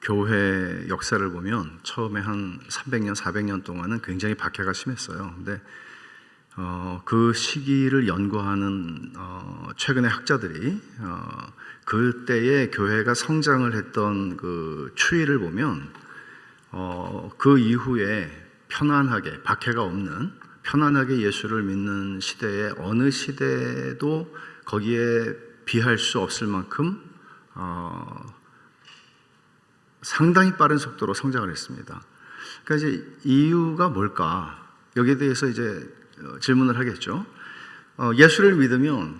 교회 역사를 보면 처음에 한 300년, 400년 동안은 굉장히 박해가 심했어요. 근데 그 시기를 연구하는 최근의 학자들이 그때의 교회가 성장을 했던 그 추이를 보면 그 이후에 편안하게, 박해가 없는 편안하게 예수를 믿는 시대에 어느 시대도 거기에 비할 수 없을 만큼 상당히 빠른 속도로 성장을 했습니다. 그러니까 이제 이유가 뭘까? 여기에 대해서 이제 질문을 하겠죠. 예수를 믿으면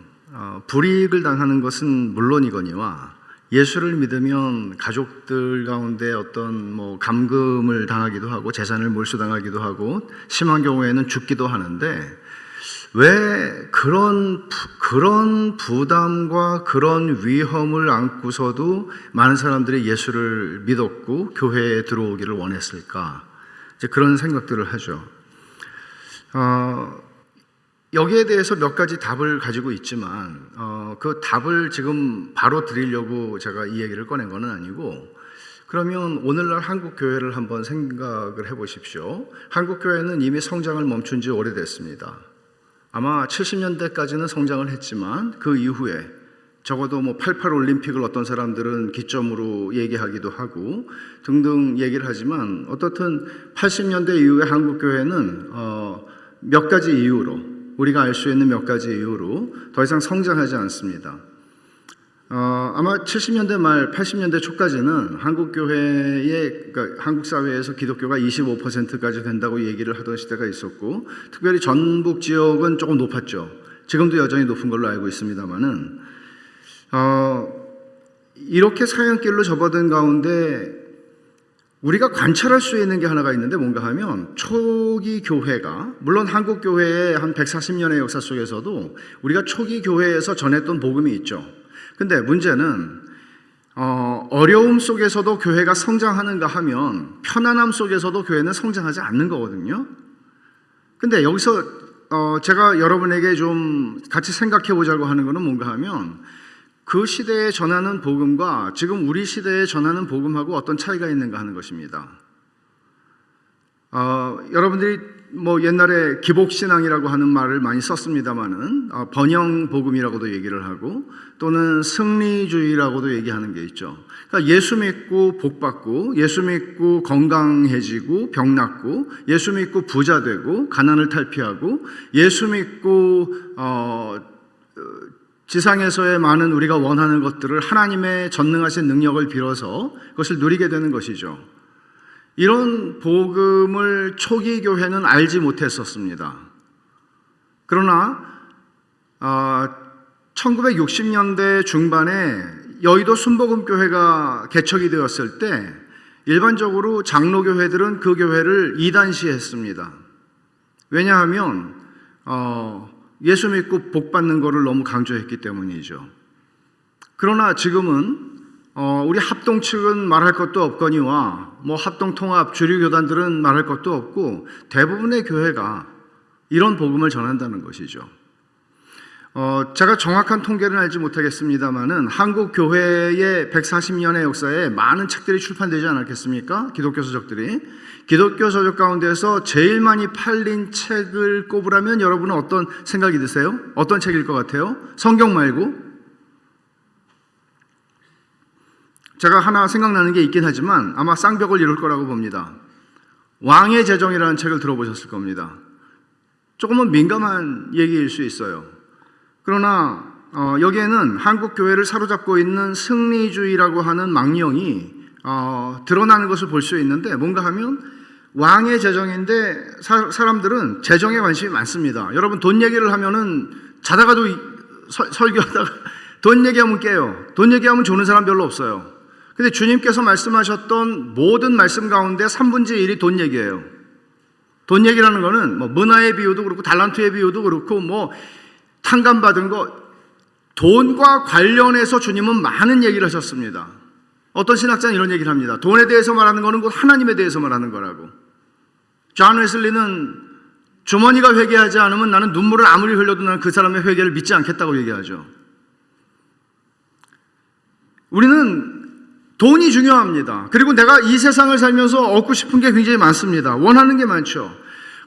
불이익을 당하는 것은 물론이거니와 예수를 믿으면 가족들 가운데 어떤 감금을 당하기도 하고 재산을 몰수당하기도 하고 심한 경우에는 죽기도 하는데 왜 그런 부담과 그런 위험을 안고서도 많은 사람들이 예수를 믿었고 교회에 들어오기를 원했을까? 이제 그런 생각들을 하죠. 여기에 대해서 몇 가지 답을 가지고 있지만 그 답을 지금 바로 드리려고 제가 이 얘기를 꺼낸 건 아니고, 그러면 오늘날 한국 교회를 한번 생각을 해보십시오. 한국 교회는 이미 성장을 멈춘 지 오래됐습니다. 아마 70년대까지는 성장을 했지만 그 이후에 적어도 88 올림픽을 어떤 사람들은 기점으로 얘기하기도 하고 등등 얘기를 하지만 어떻든 80년대 이후에 한국 교회는 몇 가지 이유로, 우리가 알 수 있는 몇 가지 이유로 더 이상 성장하지 않습니다. 아마 70년대 말 80년대 초까지는 한국 교회의, 그러니까 한국 사회에서 기독교가 25%까지 된다고 얘기를 하던 시대가 있었고, 특별히 전북 지역은 조금 높았죠. 지금도 여전히 높은 걸로 알고 있습니다만은 이렇게 사양길로 접어든 가운데 우리가 관찰할 수 있는 게 하나가 있는데 뭔가 하면 초기 교회가, 물론 한국 교회의 한 140년의 역사 속에서도 우리가 초기 교회에서 전했던 복음이 있죠. 근데 문제는 어려움 속에서도 교회가 성장하는가 하면 편안함 속에서도 교회는 성장하지 않는 거거든요. 근데 여기서 제가 여러분에게 좀 같이 생각해 보자고 하는 거는 뭔가 하면 그 시대에 전하는 복음과 지금 우리 시대에 전하는 복음하고 어떤 차이가 있는가 하는 것입니다. 여러분들이 옛날에 기복신앙이라고 하는 말을 많이 썼습니다만은 번영 복음이라고도 얘기를 하고 또는 승리주의라고도 얘기하는 게 있죠. 그러니까 예수 믿고 복 받고, 예수 믿고 건강해지고 병 낫고, 예수 믿고 부자 되고 가난을 탈피하고, 예수 믿고 지상에서의 많은 우리가 원하는 것들을 하나님의 전능하신 능력을 빌어서 그것을 누리게 되는 것이죠. 이런 복음을 초기 교회는 알지 못했었습니다. 그러나 1960년대 중반에 여의도 순복음교회가 개척이 되었을 때 일반적으로 장로교회들은 그 교회를 이단시했습니다. 왜냐하면 예수 믿고 복 받는 것을 너무 강조했기 때문이죠. 그러나 지금은 우리 합동 측은 말할 것도 없거니와 합동 통합 주류 교단들은 말할 것도 없고 대부분의 교회가 이런 복음을 전한다는 것이죠. 제가 정확한 통계는 알지 못하겠습니다만은 한국 교회의 140년의 역사에 많은 책들이 출판되지 않았겠습니까? 기독교 서적들이. 기독교 서적 가운데서 제일 많이 팔린 책을 꼽으라면 여러분은 어떤 생각이 드세요? 어떤 책일 것 같아요? 성경 말고? 제가 하나 생각나는 게 있긴 하지만 아마 쌍벽을 이룰 거라고 봅니다. 왕의 제정이라는 책을 들어보셨을 겁니다. 조금은 민감한 얘기일 수 있어요. 그러나 여기에는 한국 교회를 사로잡고 있는 승리주의라고 하는 망령이 드러나는 것을 볼 수 있는데, 뭔가 하면 왕의 재정인데 사람들은 재정에 관심이 많습니다. 여러분 돈 얘기를 하면은 자다가도 설교하다가 돈 얘기하면 깨요. 돈 얘기하면 조는 사람 별로 없어요. 근데 주님께서 말씀하셨던 모든 말씀 가운데 3분의 1이 돈 얘기예요. 돈 얘기라는 거는 문화의 비유도 그렇고 달란트의 비유도 그렇고 탕감받은 거, 돈과 관련해서 주님은 많은 얘기를 하셨습니다. 어떤 신학자는 이런 얘기를 합니다. 돈에 대해서 말하는 거는 곧 하나님에 대해서 말하는 거라고. 존 웨슬리는 주머니가 회개하지 않으면 나는 눈물을 아무리 흘려도 나는 그 사람의 회개를 믿지 않겠다고 얘기하죠. 우리는 돈이 중요합니다. 그리고 내가 이 세상을 살면서 얻고 싶은 게 굉장히 많습니다. 원하는 게 많죠.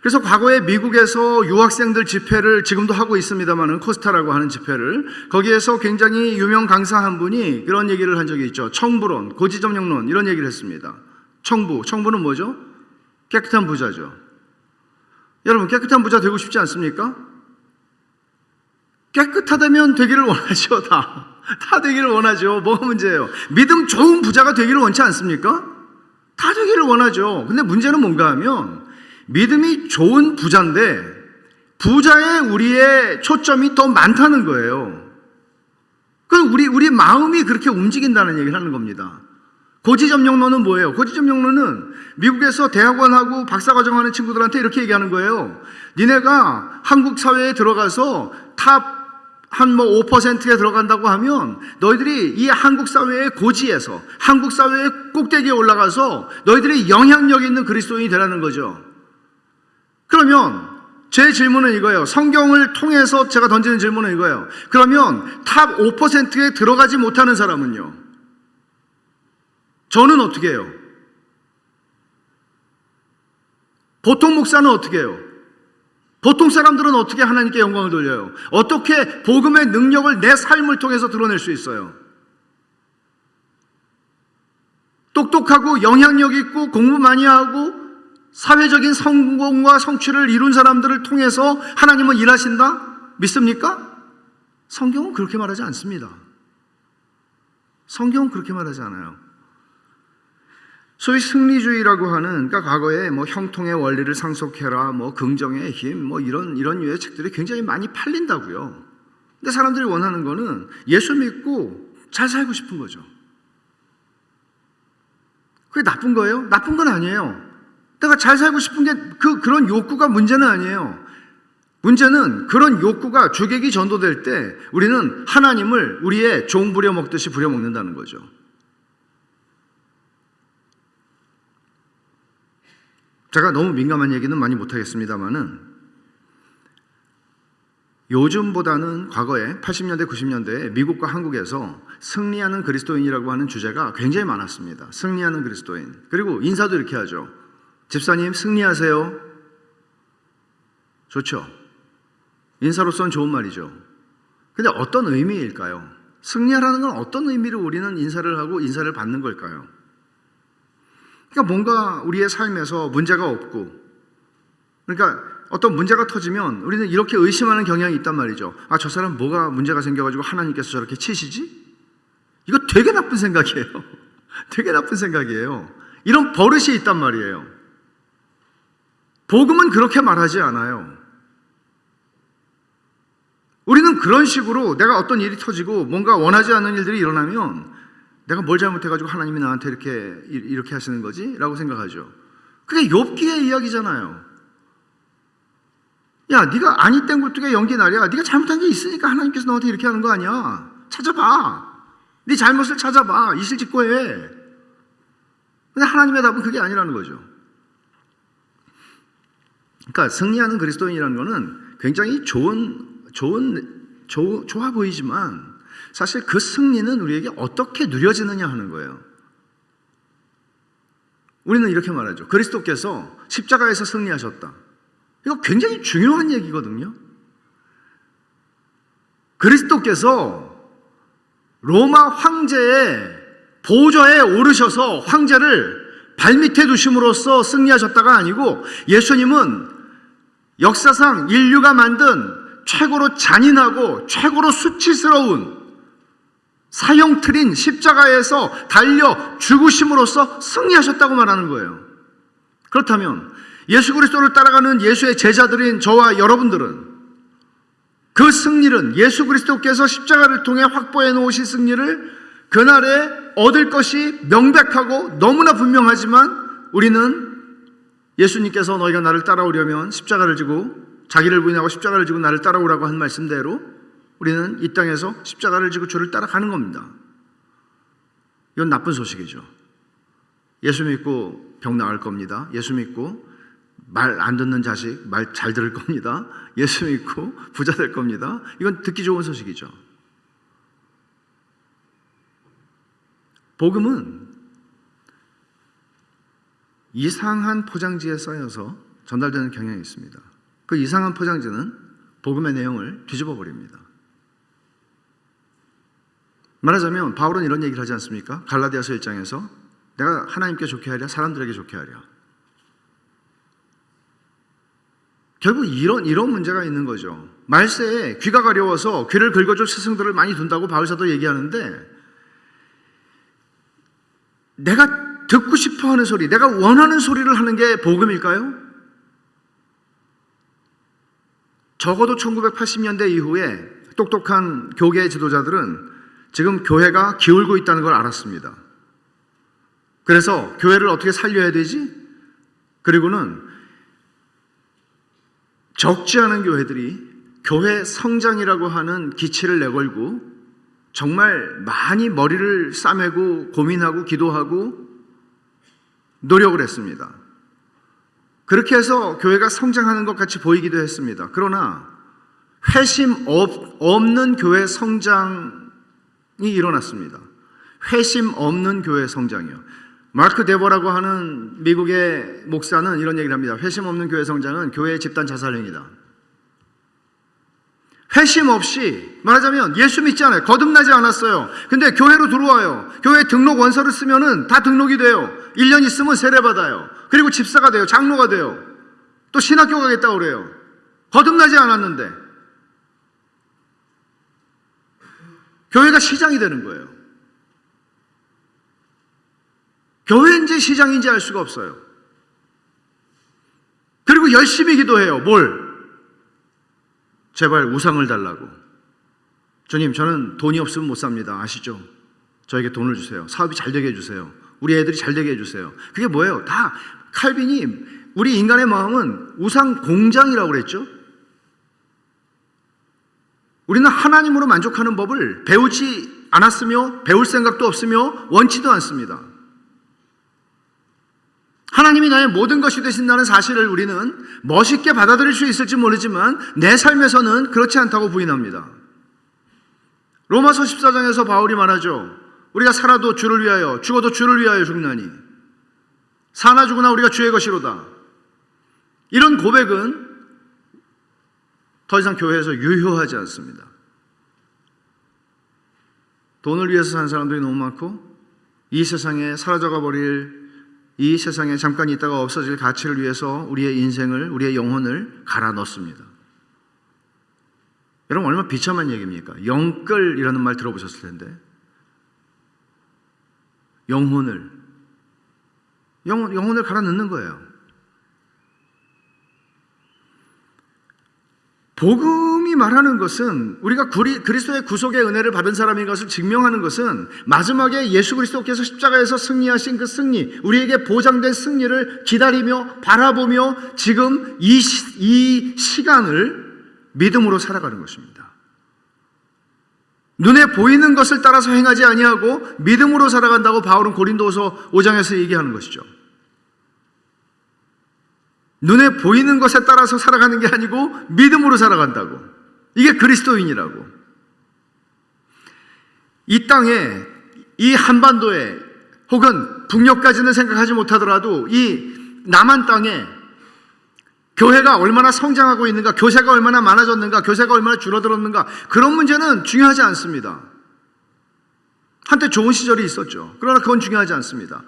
그래서 과거에 미국에서 유학생들 집회를 지금도 하고 있습니다만은 코스타라고 하는 집회를, 거기에서 굉장히 유명 강사 한 분이 그런 얘기를 한 적이 있죠. 청부론, 고지점령론, 이런 얘기를 했습니다. 청부는 뭐죠? 깨끗한 부자죠. 여러분, 깨끗한 부자 되고 싶지 않습니까? 깨끗하다면 되기를 원하죠. 다 되기를 원하죠. 뭐가 문제예요? 믿음 좋은 부자가 되기를 원치 않습니까? 다 되기를 원하죠. 근데 문제는 뭔가 하면, 믿음이 좋은 부자인데 부자의 우리의 초점이 더 많다는 거예요. 그럼 우리 마음이 그렇게 움직인다는 얘기를 하는 겁니다. 고지점령론은 뭐예요? 고지점령론은 미국에서 대학원하고 박사과정하는 친구들한테 이렇게 얘기하는 거예요. 니네가 한국 사회에 들어가서 탑 한 5%에 들어간다고 하면 너희들이 이 한국 사회의 고지에서, 한국 사회의 꼭대기에 올라가서 너희들이 영향력 있는 그리스도인이 되라는 거죠. 그러면 제 질문은 이거예요. 성경을 통해서 제가 던지는 질문은 이거예요. 그러면 탑 5%에 들어가지 못하는 사람은요? 저는 어떻게 해요? 보통 목사는 어떻게 해요? 보통 사람들은 어떻게 하나님께 영광을 돌려요? 어떻게 복음의 능력을 내 삶을 통해서 드러낼 수 있어요? 똑똑하고 영향력 있고 공부 많이 하고 사회적인 성공과 성취를 이룬 사람들을 통해서 하나님은 일하신다? 믿습니까? 성경은 그렇게 말하지 않습니다. 성경은 그렇게 말하지 않아요. 소위 승리주의라고 하는, 그러니까 과거에 형통의 원리를 상속해라, 긍정의 힘, 이런 유의 책들이 굉장히 많이 팔린다고요. 근데 사람들이 원하는 거는 예수 믿고 잘 살고 싶은 거죠. 그게 나쁜 거예요? 나쁜 건 아니에요. 내가 잘 살고 싶은 게 그런 욕구가 문제는 아니에요. 문제는 그런 욕구가 주객이 전도될 때 우리는 하나님을 우리의 종 부려먹듯이 부려먹는다는 거죠. 제가 너무 민감한 얘기는 많이 못하겠습니다만은, 요즘보다는 과거에 80년대, 90년대에 미국과 한국에서 승리하는 그리스도인이라고 하는 주제가 굉장히 많았습니다. 승리하는 그리스도인. 그리고 인사도 이렇게 하죠. 집사님 승리하세요. 좋죠. 인사로서는 좋은 말이죠. 근데 어떤 의미일까요? 승리하라는 건 어떤 의미로 우리는 인사를 하고 인사를 받는 걸까요? 그러니까 뭔가 우리의 삶에서 문제가 없고, 그러니까 어떤 문제가 터지면 우리는 이렇게 의심하는 경향이 있단 말이죠. 저 사람 뭐가 문제가 생겨가지고 하나님께서 저렇게 치시지? 이거 되게 나쁜 생각이에요. 되게 나쁜 생각이에요. 이런 버릇이 있단 말이에요. 복음은 그렇게 말하지 않아요. 우리는 그런 식으로 내가 어떤 일이 터지고 뭔가 원하지 않는 일들이 일어나면 내가 뭘 잘못해가지고 하나님이 나한테 이렇게 하시는 거지? 라고 생각하죠. 그게 욥기의 이야기잖아요. 야, 네가 아니 땡굴뚝에 연기 날이야. 네가 잘못한 게 있으니까 하나님께서 너한테 이렇게 하는 거 아니야. 찾아봐. 네 잘못을 찾아봐. 이실 짓고 해. 근데 하나님의 답은 그게 아니라는 거죠. 그러니까 승리하는 그리스도인이라는 거는 굉장히 좋아 보이지만 사실 그 승리는 우리에게 어떻게 누려지느냐 하는 거예요. 우리는 이렇게 말하죠. 그리스도께서 십자가에서 승리하셨다. 이거 굉장히 중요한 얘기거든요. 그리스도께서 로마 황제의 보좌에 오르셔서 황제를 발밑에 두심으로써 승리하셨다가 아니고, 예수님은 역사상 인류가 만든 최고로 잔인하고 최고로 수치스러운 사형틀인 십자가에서 달려 죽으심으로써 승리하셨다고 말하는 거예요. 그렇다면 예수 그리스도를 따라가는 예수의 제자들인 저와 여러분들은 그 승리는, 예수 그리스도께서 십자가를 통해 확보해 놓으신 승리를 그날에 얻을 것이 명백하고 너무나 분명하지만, 우리는 예수님께서 너희가 나를 따라오려면 십자가를 지고, 자기를 부인하고 십자가를 지고 나를 따라오라고 한 말씀대로 우리는 이 땅에서 십자가를 지고 주를 따라가는 겁니다. 이건 나쁜 소식이죠. 예수 믿고 병 나을 겁니다. 예수 믿고 말 안 듣는 자식 말 잘 들을 겁니다. 예수 믿고 부자 될 겁니다. 이건 듣기 좋은 소식이죠. 복음은 이상한 포장지에 쌓여서 전달되는 경향이 있습니다. 그 이상한 포장지는 복음의 내용을 뒤집어 버립니다. 말하자면 바울은 이런 얘기를 하지 않습니까? 갈라디아서 1장에서 내가 하나님께 좋게 하랴 사람들에게 좋게 하랴. 결국 이런 문제가 있는 거죠. 말세에 귀가 가려워서 귀를 긁어줄 스승들을 많이 둔다고 바울사도 얘기하는데, 내가 듣고 싶어하는 소리, 내가 원하는 소리를 하는 게 복음일까요? 적어도 1980년대 이후에 똑똑한 교계 지도자들은 지금 교회가 기울고 있다는 걸 알았습니다. 그래서 교회를 어떻게 살려야 되지? 그리고는 적지 않은 교회들이 교회 성장이라고 하는 기치를 내걸고 정말 많이 머리를 싸매고 고민하고 기도하고 노력을 했습니다. 그렇게 해서 교회가 성장하는 것 같이 보이기도 했습니다. 그러나 회심 없는 교회 성장이 일어났습니다. 회심 없는 교회 성장이요. 마크 데버라고 하는 미국의 목사는 이런 얘기를 합니다. 회심 없는 교회 성장은 교회의 집단 자살행위다. 회심 없이, 말하자면 예수 믿지 않아요. 거듭나지 않았어요. 근데 교회로 들어와요. 교회 등록 원서를 쓰면은 다 등록이 돼요. 1년 있으면 세례 받아요. 그리고 집사가 돼요. 장로가 돼요. 또 신학교 가겠다고 그래요. 거듭나지 않았는데 교회가 시장이 되는 거예요. 교회인지 시장인지 알 수가 없어요. 그리고 열심히 기도해요. 뭘? 제발 우상을 달라고. 주님, 저는 돈이 없으면 못 삽니다. 아시죠? 저에게 돈을 주세요. 사업이 잘 되게 해주세요. 우리 애들이 잘 되게 해주세요. 그게 뭐예요? 다 칼빈이 우리 인간의 마음은 우상 공장이라고 그랬죠. 우리는 하나님으로 만족하는 법을 배우지 않았으며 배울 생각도 없으며 원치도 않습니다. 하나님이 나의 모든 것이 되신다는 사실을 우리는 멋있게 받아들일 수 있을지 모르지만 내 삶에서는 그렇지 않다고 부인합니다. 로마서 14장에서 바울이 말하죠. 우리가 살아도 주를 위하여 죽어도 주를 위하여 죽나니 사나 죽으나 우리가 주의 것이로다. 이런 고백은 더 이상 교회에서 유효하지 않습니다. 돈을 위해서 사는 사람들이 너무 많고 이 세상에 사라져가 버릴, 이 세상에 잠깐 있다가 없어질 가치를 위해서 우리의 인생을, 우리의 영혼을 갈아 넣습니다. 여러분, 얼마나 비참한 얘기입니까? 영끌이라는 말 들어보셨을 텐데, 영혼을 갈아 넣는 거예요. 복음이 말하는 것은, 우리가 그리스도의 구속의 은혜를 받은 사람인 것을 증명하는 것은 마지막에 예수 그리스도께서 십자가에서 승리하신 그 승리, 우리에게 보장된 승리를 기다리며 바라보며 지금 이 시간을 믿음으로 살아가는 것입니다. 눈에 보이는 것을 따라서 행하지 아니하고 믿음으로 살아간다고 바울은 고린도서 5장에서 얘기하는 것이죠. 눈에 보이는 것에 따라서 살아가는 게 아니고 믿음으로 살아간다고. 이게 그리스도인이라고. 이 땅에, 이 한반도에, 혹은 북녘까지는 생각하지 못하더라도 이 남한 땅에 교회가 얼마나 성장하고 있는가, 교세가 얼마나 많아졌는가, 교세가 얼마나 줄어들었는가, 그런 문제는 중요하지 않습니다. 한때 좋은 시절이 있었죠. 그러나 그건 중요하지 않습니다.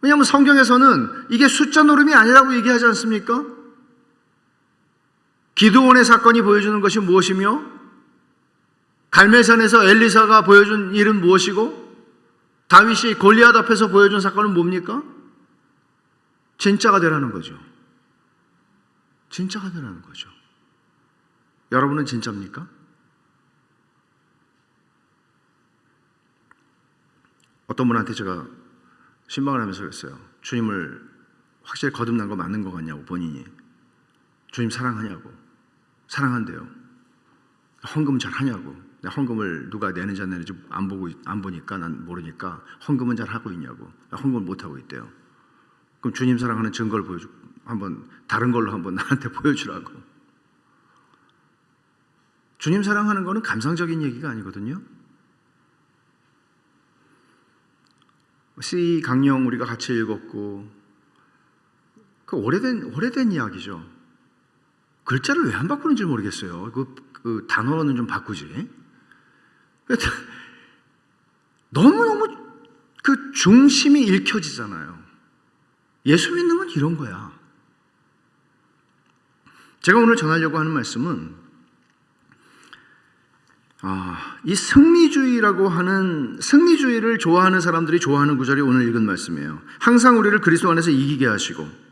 왜냐하면 성경에서는 이게 숫자 노름이 아니라고 얘기하지 않습니까? 기드온의 사건이 보여주는 것이 무엇이며, 갈멜산에서 엘리사가 보여준 일은 무엇이고, 다윗이 골리앗 앞에서 보여준 사건은 뭡니까? 진짜가 되라는 거죠. 진짜가 되라는 거죠. 여러분은 진짜입니까? 어떤 분한테 제가 신방을 하면서 그랬어요. 주님을 확실히 거듭난 거 맞는 거 같냐고, 본인이. 주님 사랑하냐고. 사랑한대요. 헌금 잘 하냐고. 헌금을 누가 내는지 안 내는지 안 보니까, 난 모르니까 헌금은 잘 하고 있냐고. 헌금을 못 하고 있대요. 그럼 주님 사랑하는 증거를 한번 다른 걸로 한번 나한테 보여주라고. 주님 사랑하는 거는 감상적인 얘기가 아니거든요. C 강령 우리가 같이 읽었고, 그 오래된 이야기죠. 글자를 왜 안 바꾸는지 모르겠어요. 그 단어는 좀 바꾸지. 너무너무 그 중심이 읽혀지잖아요. 예수 믿는 건 이런 거야. 제가 오늘 전하려고 하는 말씀은 이 승리주의를 좋아하는 사람들이 좋아하는 구절이 오늘 읽은 말씀이에요. 항상 우리를 그리스도 안에서 이기게 하시고.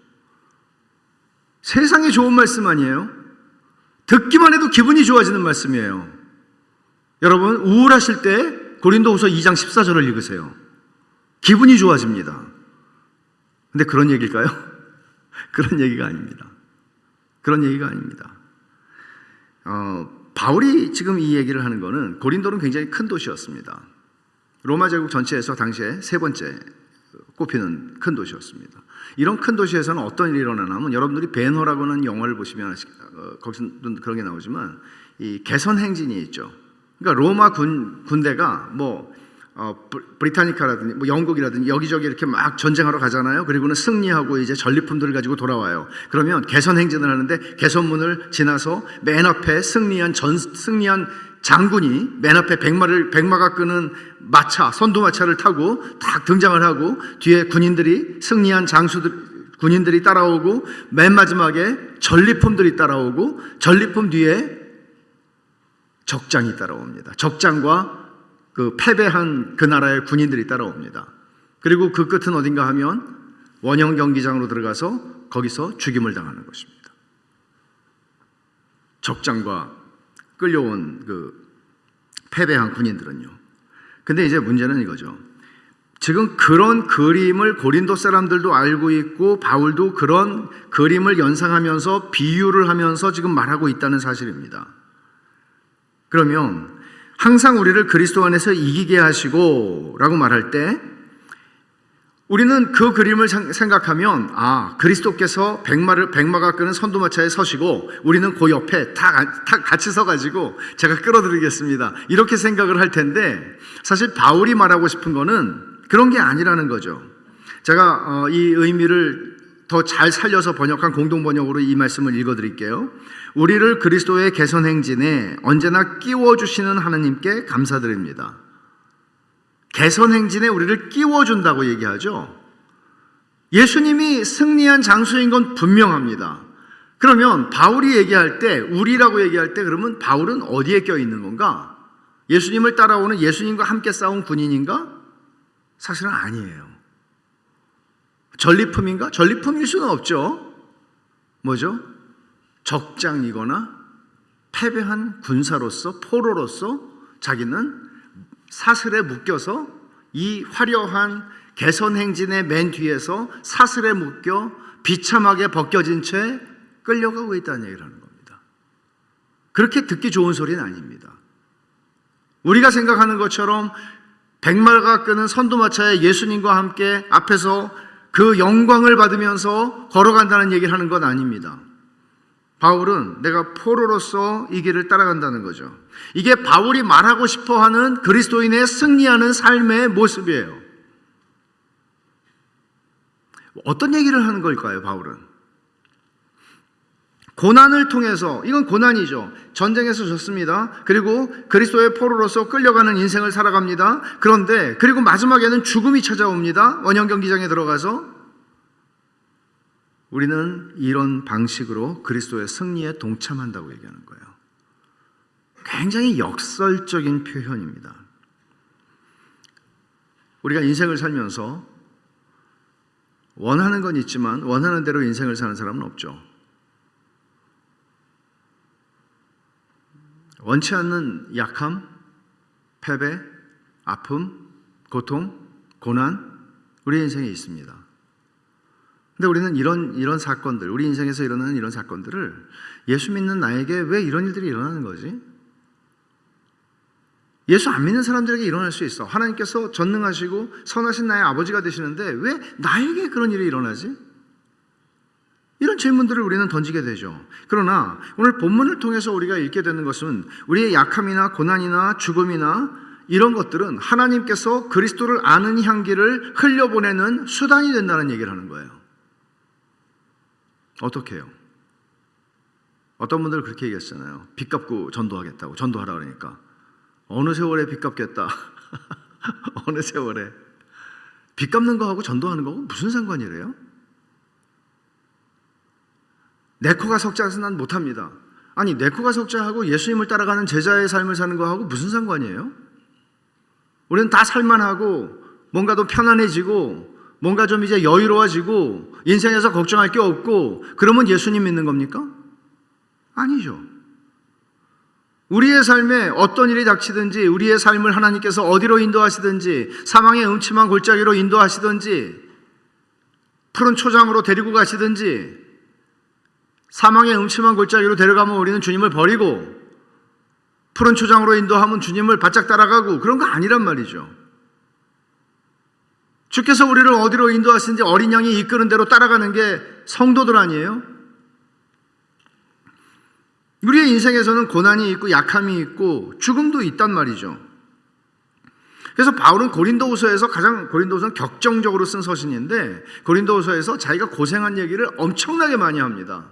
세상에 좋은 말씀 아니에요? 듣기만 해도 기분이 좋아지는 말씀이에요. 여러분, 우울하실 때 고린도후서 2장 14절을 읽으세요. 기분이 좋아집니다. 근데 그런 얘기일까요? 그런 얘기가 아닙니다. 그런 얘기가 아닙니다. 바울이 지금 이 얘기를 하는 거는, 고린도는 굉장히 큰 도시였습니다. 로마 제국 전체에서 당시에 세 번째 꼽히는 큰 도시였습니다. 이런 큰 도시에서는 어떤 일이 일어나냐면, 여러분들이 배너라고 하는 영화를 보시면 거기서도 그런 게 나오지만, 이 개선 행진이 있죠. 그러니까 로마 군대가 브리타니카라든지 영국이라든지 여기저기 이렇게 막 전쟁하러 가잖아요. 그리고는 승리하고 이제 전리품들을 가지고 돌아와요. 그러면 개선 행진을 하는데, 개선문을 지나서 맨 앞에 승리한 장군이 맨 앞에 백마가 끄는 선도마차를 타고 딱 등장을 하고, 뒤에 승리한 군인들이 따라오고, 맨 마지막에 전리품들이 따라오고, 전리품 뒤에 적장이 따라옵니다. 적장과 그 패배한 그 나라의 군인들이 따라옵니다. 그리고 그 끝은 어딘가 하면 원형 경기장으로 들어가서 거기서 죽임을 당하는 것입니다. 적장과 끌려온 그 패배한 군인들은요. 근데 이제 문제는 이거죠. 지금 그런 그림을 고린도 사람들도 알고 있고, 바울도 그런 그림을 연상하면서 비유를 하면서 지금 말하고 있다는 사실입니다. 그러면 항상 우리를 그리스도 안에서 이기게 하시고 라고 말할 때, 우리는 그 그림을 생각하면, 그리스도께서 백마가 끄는 선도마차에 서시고 우리는 그 옆에 다 같이 서가지고 제가 끌어들이겠습니다, 이렇게 생각을 할 텐데, 사실 바울이 말하고 싶은 거는 그런 게 아니라는 거죠. 제가 이 의미를 더 잘 살려서 번역한 공동번역으로 이 말씀을 읽어드릴게요. 우리를 그리스도의 개선 행진에 언제나 끼워주시는 하나님께 감사드립니다. 개선 행진에 우리를 끼워준다고 얘기하죠. 예수님이 승리한 장수인 건 분명합니다. 그러면 바울이 얘기할 때, 우리라고 얘기할 때, 그러면 바울은 어디에 껴있는 건가? 예수님을 따라오는, 예수님과 함께 싸운 군인인가? 사실은 아니에요. 전리품인가? 전리품일 수는 없죠. 뭐죠? 적장이거나 패배한 군사로서, 포로로서 자기는 사슬에 묶여서 이 화려한 개선 행진의 맨 뒤에서 사슬에 묶여 비참하게 벗겨진 채 끌려가고 있다는 얘기를 하는 겁니다. 그렇게 듣기 좋은 소리는 아닙니다. 우리가 생각하는 것처럼 백마가 끄는 선도마차에 예수님과 함께 앞에서 그 영광을 받으면서 걸어간다는 얘기를 하는 건 아닙니다. 바울은 내가 포로로서 이 길을 따라간다는 거죠. 이게 바울이 말하고 싶어하는 그리스도인의 승리하는 삶의 모습이에요. 어떤 얘기를 하는 걸까요, 바울은? 고난을 통해서, 이건 고난이죠. 전쟁에서 졌습니다. 그리고 그리스도의 포로로서 끌려가는 인생을 살아갑니다. 그런데 그리고 마지막에는 죽음이 찾아옵니다. 원형 경기장에 들어가서. 우리는 이런 방식으로 그리스도의 승리에 동참한다고 얘기하는 거예요. 굉장히 역설적인 표현입니다. 우리가 인생을 살면서 원하는 건 있지만 원하는 대로 인생을 사는 사람은 없죠. 원치 않는 약함, 패배, 아픔, 고통, 고난, 우리 인생에 있습니다. 근데 우리는 이런 사건들, 우리 인생에서 일어나는 이런 사건들을, 예수 믿는 나에게 왜 이런 일들이 일어나는 거지? 예수 안 믿는 사람들에게 일어날 수 있어. 하나님께서 전능하시고 선하신 나의 아버지가 되시는데 왜 나에게 그런 일이 일어나지? 이런 질문들을 우리는 던지게 되죠. 그러나 오늘 본문을 통해서 우리가 읽게 되는 것은, 우리의 약함이나 고난이나 죽음이나 이런 것들은 하나님께서 그리스도를 아는 향기를 흘려보내는 수단이 된다는 얘기를 하는 거예요. 어떻게 해요? 어떤 분들 그렇게 얘기했잖아요. 빚 갚고 전도하겠다고. 전도하라 그러니까 어느 세월에 빚 갚겠다. 어느 세월에. 빚 갚는 거하고 전도하는 거하고 무슨 상관이래요? 내 코가 석자해서 난 못합니다. 아니, 내 코가 석자하고 예수님을 따라가는 제자의 삶을 사는 거하고 무슨 상관이에요? 우리는 다 살만하고 뭔가 더 편안해지고 뭔가 좀 이제 여유로워지고 인생에서 걱정할 게 없고 그러면 예수님 믿는 겁니까? 아니죠. 우리의 삶에 어떤 일이 닥치든지 우리의 삶을 하나님께서 어디로 인도하시든지 사망의 음침한 골짜기로 인도하시든지 푸른 초장으로 데리고 가시든지 사망의 음침한 골짜기로 데려가면 우리는 주님을 버리고 푸른 초장으로 인도하면 주님을 바짝 따라가고 그런 거 아니란 말이죠. 주께서 우리를 어디로 인도하시는지 어린 양이 이끄는 대로 따라가는 게 성도들 아니에요? 우리의 인생에서는 고난이 있고 약함이 있고 죽음도 있단 말이죠. 그래서 바울은 고린도후서에서 고린도후서는 격정적으로 쓴 서신인데 고린도후서에서 자기가 고생한 얘기를 엄청나게 많이 합니다.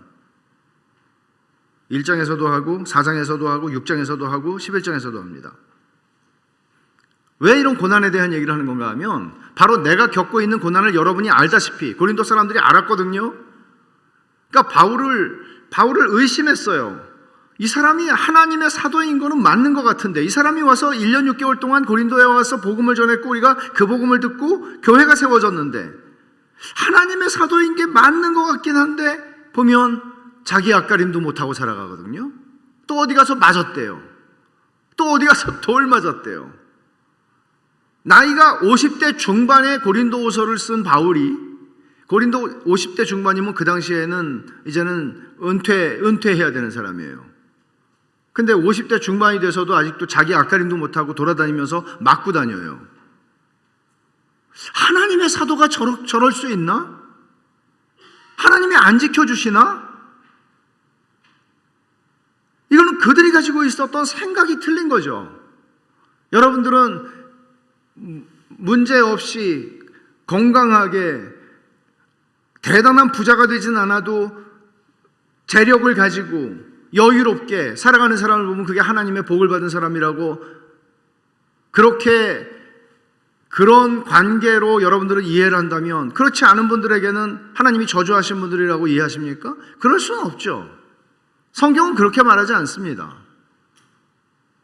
1장에서도 하고 4장에서도 하고 6장에서도 하고 11장에서도 합니다. 왜 이런 고난에 대한 얘기를 하는 건가 하면 바로 내가 겪고 있는 고난을 여러분이 알다시피 고린도 사람들이 알았거든요. 그러니까 바울을 의심했어요. 이 사람이 하나님의 사도인 거는 맞는 것 같은데 이 사람이 와서 1년 6개월 동안 고린도에 와서 복음을 전했고 우리가 그 복음을 듣고 교회가 세워졌는데 하나님의 사도인 게 맞는 것 같긴 한데 보면 자기 앞가림도 못하고 살아가거든요. 또 어디 가서 맞았대요. 또 어디 가서 돌 맞았대요. 나이가 50대 중반에 고린도후서를 쓴 바울이 고린도 50대 중반이면 그 당시에는 이제는 은퇴해야 되는 사람이에요. 근데 50대 중반이 돼서도 아직도 자기 앞가림도 못하고 돌아다니면서 맞고 다녀요. 하나님의 사도가 저럴 수 있나? 하나님이 안 지켜주시나? 이거는 그들이 가지고 있었던 생각이 틀린 거죠. 여러분들은 문제없이 건강하게 대단한 부자가 되진 않아도 재력을 가지고 여유롭게 살아가는 사람을 보면 그게 하나님의 복을 받은 사람이라고 그런 관계로 여러분들은 이해를 한다면 그렇지 않은 분들에게는 하나님이 저주하신 분들이라고 이해하십니까? 그럴 수는 없죠. 성경은 그렇게 말하지 않습니다.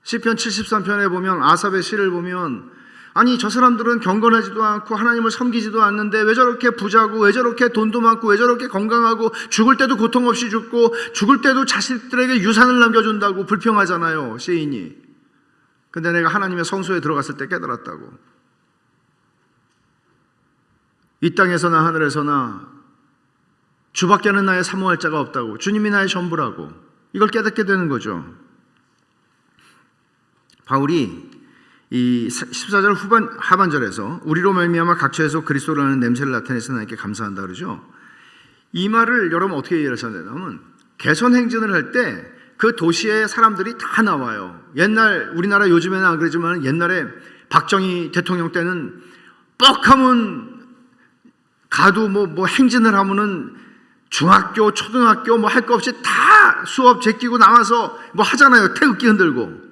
시편 73편에 보면 아삽의 시를 보면 아니 저 사람들은 경건하지도 않고 하나님을 섬기지도 않는데 왜 저렇게 부자고 왜 저렇게 돈도 많고 왜 저렇게 건강하고 죽을 때도 고통 없이 죽고 죽을 때도 자식들에게 유산을 남겨준다고 불평하잖아요, 시인이. 근데 내가 하나님의 성소에 들어갔을 때 깨달았다고. 이 땅에서나 하늘에서나 주밖에는 나의 사모할 자가 없다고. 주님이 나의 전부라고. 이걸 깨닫게 되는 거죠. 바울이 이 14절 하반절에서 우리로 말미암아 각처에서 그리스도라는 냄새를 나타내서 하나님께 감사한다 그러죠. 이 말을 여러분 어떻게 이해를 하셔야 되냐면 개선 행진을 할 때 그 도시의 사람들이 다 나와요. 옛날 우리나라 요즘에는 안 그러지만 옛날에 박정희 대통령 때는 뻑하면 가도 뭐 행진을 하면은 중학교, 초등학교 뭐 할 거 없이 다 수업 제끼고 나와서 뭐 하잖아요. 태극기 흔들고.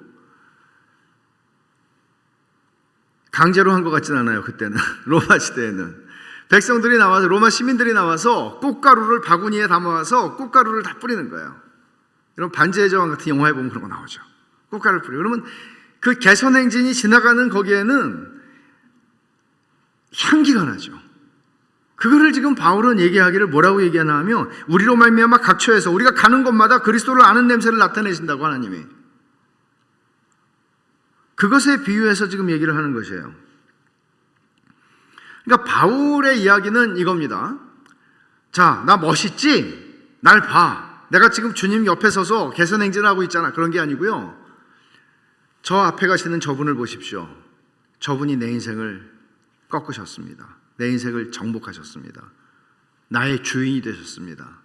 강제로 한 것 같진 않아요. 그때는 로마 시대에는 백성들이 나와서 로마 시민들이 나와서 꽃가루를 바구니에 담아와서 꽃가루를 다 뿌리는 거예요. 여러분 반지의 제왕 같은 영화에 보면 그런 거 나오죠. 꽃가루를 뿌리고 그러면 그 개선 행진이 지나가는 거기에는 향기가 나죠. 그거를 지금 바울은 얘기하기를 뭐라고 얘기하나 하면 우리로 말미암아 각처에서 우리가 가는 곳마다 그리스도를 아는 냄새를 나타내신다고 하나님이. 그것에 비유해서 지금 얘기를 하는 것이에요. 그러니까 바울의 이야기는 이겁니다. 자, 나 멋있지? 날 봐. 내가 지금 주님 옆에 서서 개선행진하고 있잖아. 그런 게 아니고요. 저 앞에 가시는 저분을 보십시오. 저분이 내 인생을 꺾으셨습니다. 내 인생을 정복하셨습니다. 나의 주인이 되셨습니다.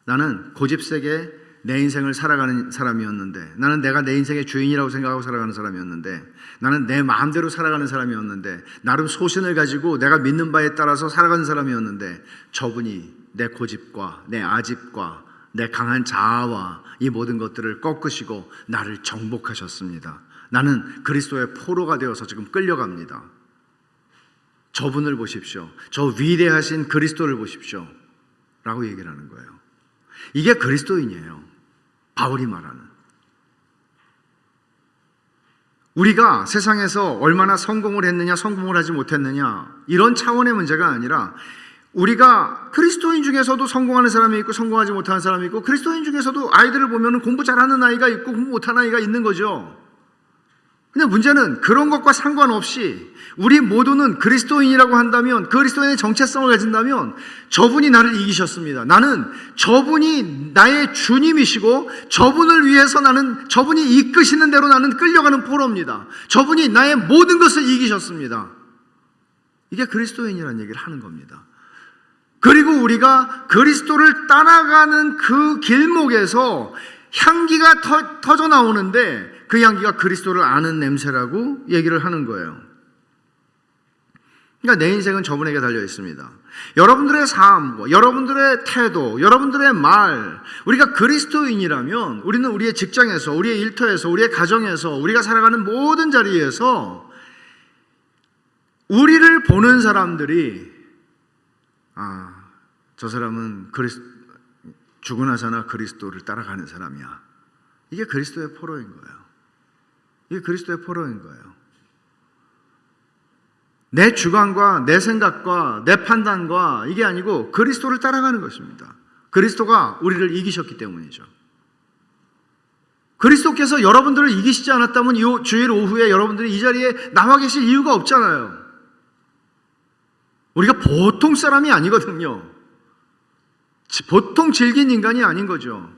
나는 고집세게 내 인생을 살아가는 사람이었는데, 나는 내가 내 인생의 주인이라고 생각하고 살아가는 사람이었는데, 나는 내 마음대로 살아가는 사람이었는데, 나름 소신을 가지고 내가 믿는 바에 따라서 살아가는 사람이었는데, 저분이 내 고집과 내 아집과 내 강한 자아와 이 모든 것들을 꺾으시고 나를 정복하셨습니다. 나는 그리스도의 포로가 되어서 지금 끌려갑니다. 저분을 보십시오. 저 위대하신 그리스도를 보십시오. 라고 얘기를 하는 거예요. 이게 그리스도인이에요. 바울이 말하는. 우리가 세상에서 얼마나 성공을 했느냐, 성공을 하지 못했느냐, 이런 차원의 문제가 아니라, 우리가 그리스도인 중에서도 성공하는 사람이 있고 성공하지 못하는 사람이 있고, 그리스도인 중에서도 아이들을 보면 공부 잘하는 아이가 있고 공부 못하는 아이가 있는 거죠. 근데 문제는 그런 것과 상관없이 우리 모두는 그리스도인이라고 한다면, 그리스도인의 정체성을 가진다면 저분이 나를 이기셨습니다. 나는 저분이 나의 주님이시고, 저분을 위해서 나는, 저분이 이끄시는 대로 나는 끌려가는 포로입니다. 저분이 나의 모든 것을 이기셨습니다. 이게 그리스도인이라는 얘기를 하는 겁니다. 그리고 우리가 그리스도를 따라가는 그 길목에서 향기가 터져 나오는데, 그 향기가 그리스도를 아는 냄새라고 얘기를 하는 거예요. 그러니까 내 인생은 저분에게 달려 있습니다. 여러분들의 삶, 여러분들의 태도, 여러분들의 말, 우리가 그리스도인이라면 우리는 우리의 직장에서, 우리의 일터에서, 우리의 가정에서, 우리가 살아가는 모든 자리에서 우리를 보는 사람들이, 저 사람은 죽으나서나 그리스도를 따라가는 사람이야. 이게 그리스도의 포로인 거예요. 이게 그리스도의 포로인 거예요. 내 주관과 내 생각과 내 판단과 이게 아니고 그리스도를 따라가는 것입니다. 그리스도가 우리를 이기셨기 때문이죠. 그리스도께서 여러분들을 이기시지 않았다면 이 주일 오후에 여러분들이 이 자리에 나와 계실 이유가 없잖아요. 우리가 보통 사람이 아니거든요. 보통 질긴 인간이 아닌 거죠.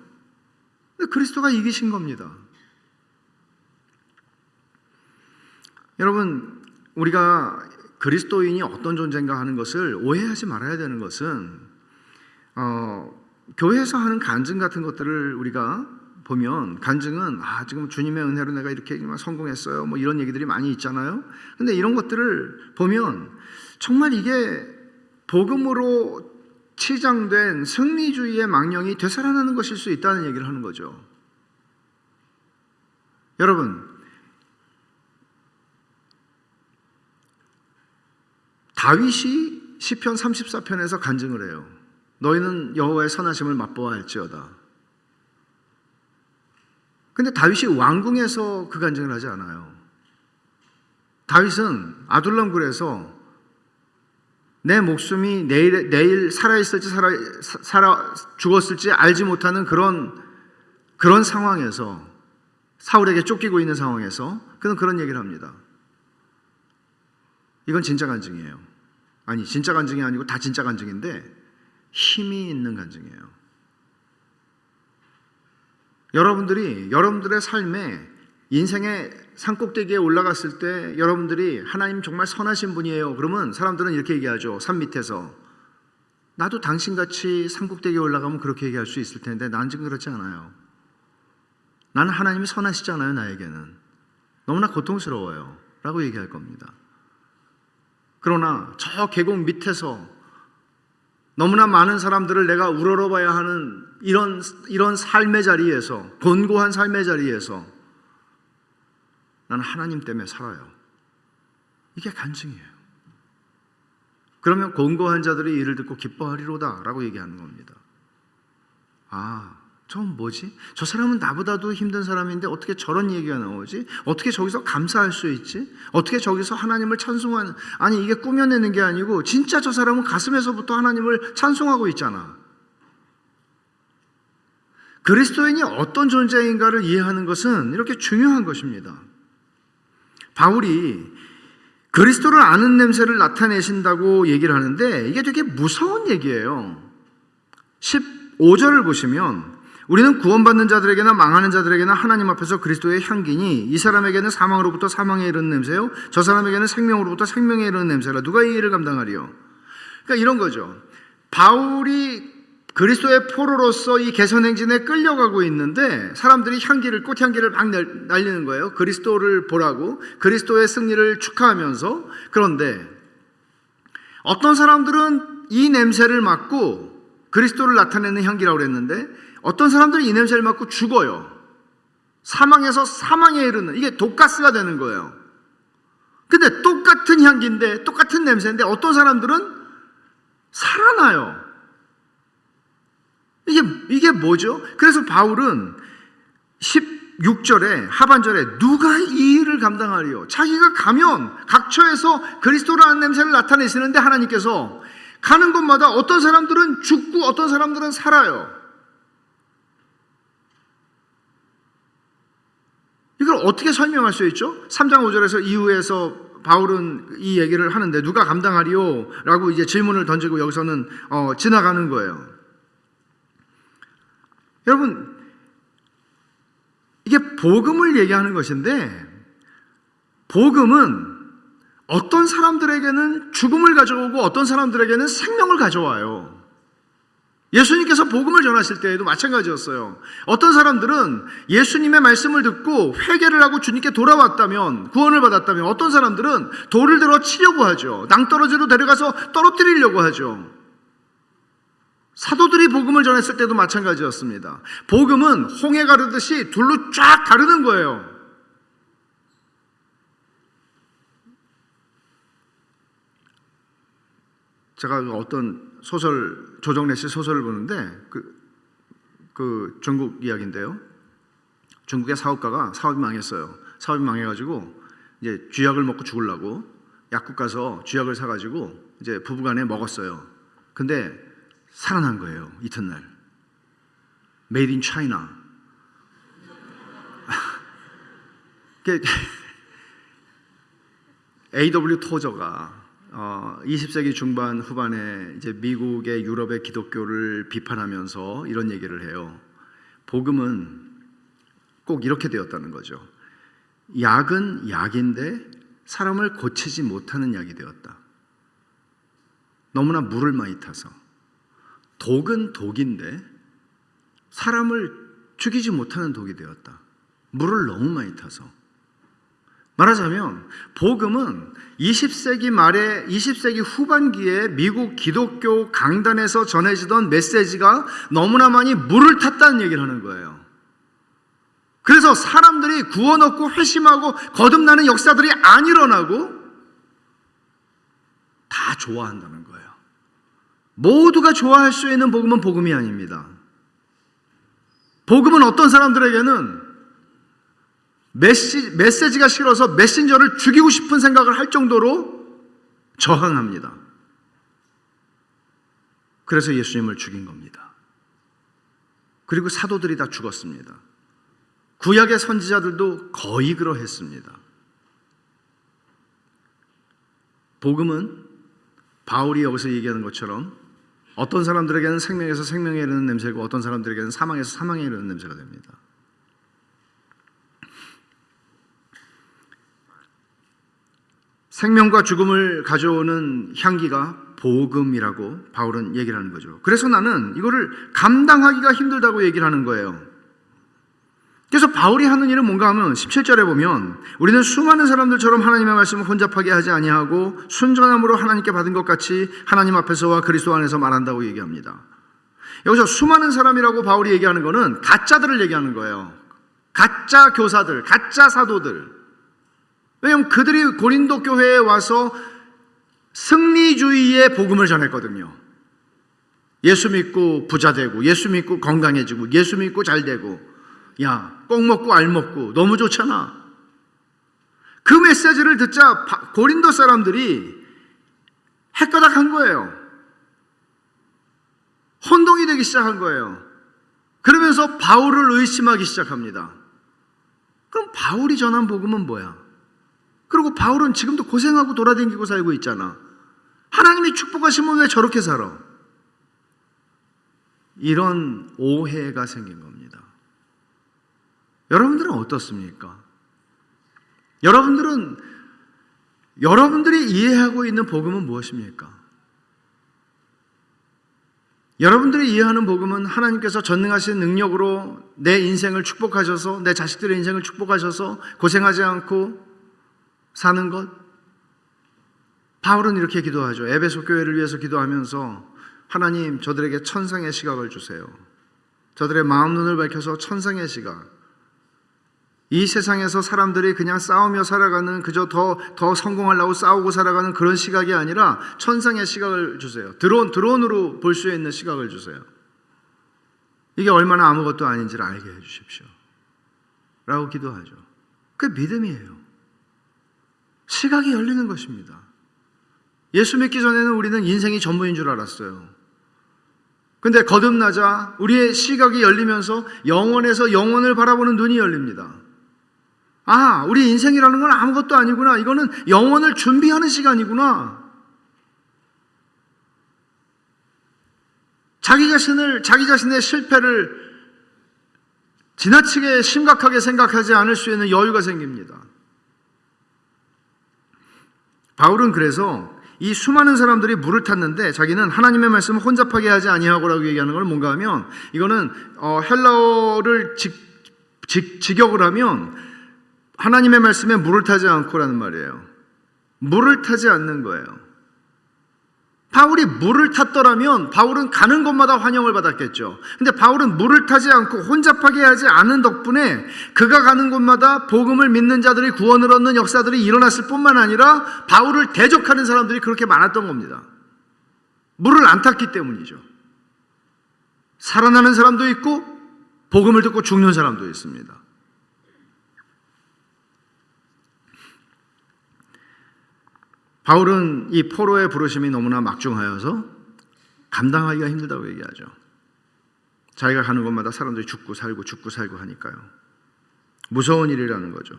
근데 그리스도가 이기신 겁니다. 여러분, 우리가 그리스도인이 어떤 존재인가 하는 것을 오해하지 말아야 되는 것은, 교회에서 하는 간증 같은 것들을 우리가 보면, 간증은 지금 주님의 은혜로 내가 이렇게 성공했어요, 뭐 이런 얘기들이 많이 있잖아요. 근데 이런 것들을 보면 정말 이게 복음으로 치장된 승리주의의 망령이 되살아나는 것일 수 있다는 얘기를 하는 거죠. 여러분, 다윗이 시편 34편에서 간증을 해요. 너희는 여호와의 선하심을 맛보아 알지어다. 근데 다윗이 왕궁에서 그 간증을 하지 않아요. 다윗은 아둘람굴에서 내 목숨이 내일 살아있을지 죽었을지 알지 못하는 그런 상황에서, 사울에게 쫓기고 있는 상황에서 그는 그런 얘기를 합니다. 이건 진짜 간증이에요. 아니, 진짜 간증이 아니고 다 진짜 간증인데 힘이 있는 간증이에요. 여러분들이 여러분들의 삶에, 인생의 산꼭대기에 올라갔을 때 여러분들이 하나님 정말 선하신 분이에요, 그러면 사람들은 이렇게 얘기하죠. 산 밑에서 나도 당신같이 산꼭대기에 올라가면 그렇게 얘기할 수 있을 텐데 난 지금 그렇지 않아요. 나는 하나님이 선하시잖아요. 나에게는 너무나 고통스러워요 라고 얘기할 겁니다. 그러나 저 계곡 밑에서 너무나 많은 사람들을 내가 우러러봐야 하는 이런 삶의 자리에서, 곤고한 삶의 자리에서 나는 하나님 때문에 살아요. 이게 간증이에요. 그러면 곤고한 자들이 이를 듣고 기뻐하리로다 라고 얘기하는 겁니다. 저건 뭐지? 저 사람은 나보다도 힘든 사람인데 어떻게 저런 얘기가 나오지? 어떻게 저기서 감사할 수 있지? 어떻게 저기서 하나님을 찬송하는, 아니 이게 꾸며내는 게 아니고 진짜 저 사람은 가슴에서부터 하나님을 찬송하고 있잖아. 그리스도인이 어떤 존재인가를 이해하는 것은 이렇게 중요한 것입니다. 바울이 그리스도를 아는 냄새를 나타내신다고 얘기를 하는데 이게 되게 무서운 얘기예요. 15절을 보시면, 우리는 구원받는 자들에게나 망하는 자들에게나 하나님 앞에서 그리스도의 향기니 이 사람에게는 사망으로부터 사망에 이르는 냄새요, 저 사람에게는 생명으로부터 생명에 이르는 냄새라. 누가 이 일을 감당하리요? 그러니까 이런 거죠. 바울이 그리스도의 포로로서 이 개선행진에 끌려가고 있는데 사람들이 꽃향기를 막 날리는 거예요. 그리스도를 보라고, 그리스도의 승리를 축하하면서. 그런데 어떤 사람들은 이 냄새를 맡고 그리스도를 나타내는 향기라고 그랬는데 어떤 사람들은 이 냄새를 맡고 죽어요. 사망에서 사망에 이르는, 이게 독가스가 되는 거예요. 근데 똑같은 향기인데, 똑같은 냄새인데 어떤 사람들은 살아나요. 이게 뭐죠? 그래서 바울은 16절에 하반절에 누가 이 일을 감당하리요? 자기가 가면 각처에서 그리스도라는 냄새를 나타내시는데 하나님께서 가는 곳마다 어떤 사람들은 죽고 어떤 사람들은 살아요. 이걸 어떻게 설명할 수 있죠? 3장 5절에서 이후에서 바울은 이 얘기를 하는데 누가 감당하리요? 라고 이제 질문을 던지고 여기서는 지나가는 거예요. 여러분, 이게 복음을 얘기하는 것인데 복음은 어떤 사람들에게는 죽음을 가져오고 어떤 사람들에게는 생명을 가져와요. 예수님께서 복음을 전하실 때에도 마찬가지였어요. 어떤 사람들은 예수님의 말씀을 듣고 회개를 하고 주님께 돌아왔다면, 구원을 받았다면 어떤 사람들은 돌을 들어 치려고 하죠. 낭떠러지로 데려가서 떨어뜨리려고 하죠. 사도들이 복음을 전했을 때도 마찬가지였습니다. 복음은 홍해 가르듯이 둘로 쫙 가르는 거예요. 제가 어떤 소설, 조정래 씨 소설을 보는데 그 중국 이야기인데요. 중국의 사업가가 사업이 망했어요. 사업이 망해가지고 이제 쥐약을 먹고 죽으려고 약국 가서 쥐약을 사가지고 이제 부부간에 먹었어요. 근데 살아난 거예요. 이튿날. Made in China. A.W. 토저가 20세기 중반 후반에 이제 미국의 유럽의 기독교를 비판하면서 이런 얘기를 해요. 복음은 꼭 이렇게 되었다는 거죠. 약은 약인데 사람을 고치지 못하는 약이 되었다. 너무나 물을 많이 타서. 독은 독인데 사람을 죽이지 못하는 독이 되었다. 물을 너무 많이 타서. 말하자면 복음은 20세기 말에 20세기 후반기에 미국 기독교 강단에서 전해지던 메시지가 너무나 많이 물을 탔다는 얘기를 하는 거예요. 그래서 사람들이 구원 얻고 회심하고 거듭나는 역사들이 안 일어나고 다 좋아한다는 거예요. 모두가 좋아할 수 있는 복음은 복음이 아닙니다. 복음은 어떤 사람들에게는 메시지가 싫어서 메신저를 죽이고 싶은 생각을 할 정도로 저항합니다. 그래서 예수님을 죽인 겁니다. 그리고 사도들이 다 죽었습니다. 구약의 선지자들도 거의 그러했습니다. 복음은 바울이 여기서 얘기하는 것처럼 어떤 사람들에게는 생명에서 생명에 이르는 냄새고 어떤 사람들에게는 사망에서 사망에 이르는 냄새가 됩니다. 생명과 죽음을 가져오는 향기가 복음이라고 바울은 얘기를 하는 거죠. 그래서 나는 이거를 감당하기가 힘들다고 얘기를 하는 거예요. 그래서 바울이 하는 일은 뭔가 하면 17절에 보면 우리는 수많은 사람들처럼 하나님의 말씀을 혼잡하게 하지 아니하고 순전함으로 하나님께 받은 것 같이 하나님 앞에서와 그리스도 안에서 말한다고 얘기합니다. 여기서 수많은 사람이라고 바울이 얘기하는 거는 가짜들을 얘기하는 거예요. 가짜 교사들, 가짜 사도들. 왜냐하면 그들이 고린도 교회에 와서 승리주의의 복음을 전했거든요. 예수 믿고 부자 되고, 예수 믿고 건강해지고, 예수 믿고 잘 되고, 야, 꼭 먹고 알 먹고 너무 좋잖아. 그 메시지를 듣자 고린도 사람들이 헷가닥한 거예요. 혼동이 되기 시작한 거예요. 그러면서 바울을 의심하기 시작합니다. 그럼 바울이 전한 복음은 뭐야? 그리고 바울은 지금도 고생하고 돌아다니고 살고 있잖아. 하나님이 축복하시면 왜 저렇게 살아? 이런 오해가 생긴 겁니다. 여러분들은 어떻습니까? 여러분들이 이해하고 있는 복음은 무엇입니까? 여러분들이 이해하는 복음은 하나님께서 전능하신 능력으로 내 인생을 축복하셔서, 내 자식들의 인생을 축복하셔서 고생하지 않고 사는 것. 바울은 이렇게 기도하죠. 에베소 교회를 위해서 기도하면서 하나님, 저들에게 천상의 시각을 주세요. 저들의 마음 눈을 밝혀서 천상의 시각. 이 세상에서 사람들이 그냥 싸우며 살아가는, 그저 더 성공하려고 싸우고 살아가는 그런 시각이 아니라 천상의 시각을 주세요. 드론으로 볼 수 있는 시각을 주세요. 이게 얼마나 아무것도 아닌지를 알게 해주십시오. 라고 기도하죠. 그게 믿음이에요. 시각이 열리는 것입니다. 예수 믿기 전에는 우리는 인생이 전부인 줄 알았어요. 근데 거듭나자 우리의 시각이 열리면서 영원에서 영원을 바라보는 눈이 열립니다. 아, 우리 인생이라는 건 아무것도 아니구나. 이거는 영원을 준비하는 시간이구나. 자기 자신의 실패를 지나치게 심각하게 생각하지 않을 수 있는 여유가 생깁니다. 바울은 그래서 이 수많은 사람들이 물을 탔는데 자기는 하나님의 말씀을 혼잡하게 하지 아니하고라고 얘기하는 걸 뭔가 하면, 이거는 헬라어를 직역을 하면 하나님의 말씀에 물을 타지 않고라는 말이에요. 물을 타지 않는 거예요. 바울이 물을 탔더라면 바울은 가는 곳마다 환영을 받았겠죠. 근데 바울은 물을 타지 않고 혼잡하게 하지 않은 덕분에 그가 가는 곳마다 복음을 믿는 자들이 구원을 얻는 역사들이 일어났을 뿐만 아니라 바울을 대적하는 사람들이 그렇게 많았던 겁니다. 물을 안 탔기 때문이죠. 살아나는 사람도 있고 복음을 듣고 죽는 사람도 있습니다. 바울은 이 포로의 부르심이 너무나 막중하여서 감당하기가 힘들다고 얘기하죠. 자기가 가는 곳마다 사람들이 죽고 살고 하니까요. 무서운 일이라는 거죠.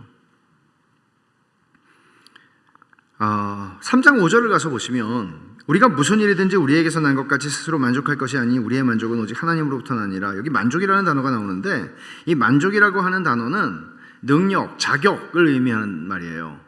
3장 5절을 가서 보시면, 우리가 무슨 일이든지 우리에게서 난 것 같이 스스로 만족할 것이 아니 우리의 만족은 오직 하나님으로부터 나니라. 여기 만족이라는 단어가 나오는데, 이 만족이라고 하는 단어는 능력, 자격을 의미하는 말이에요.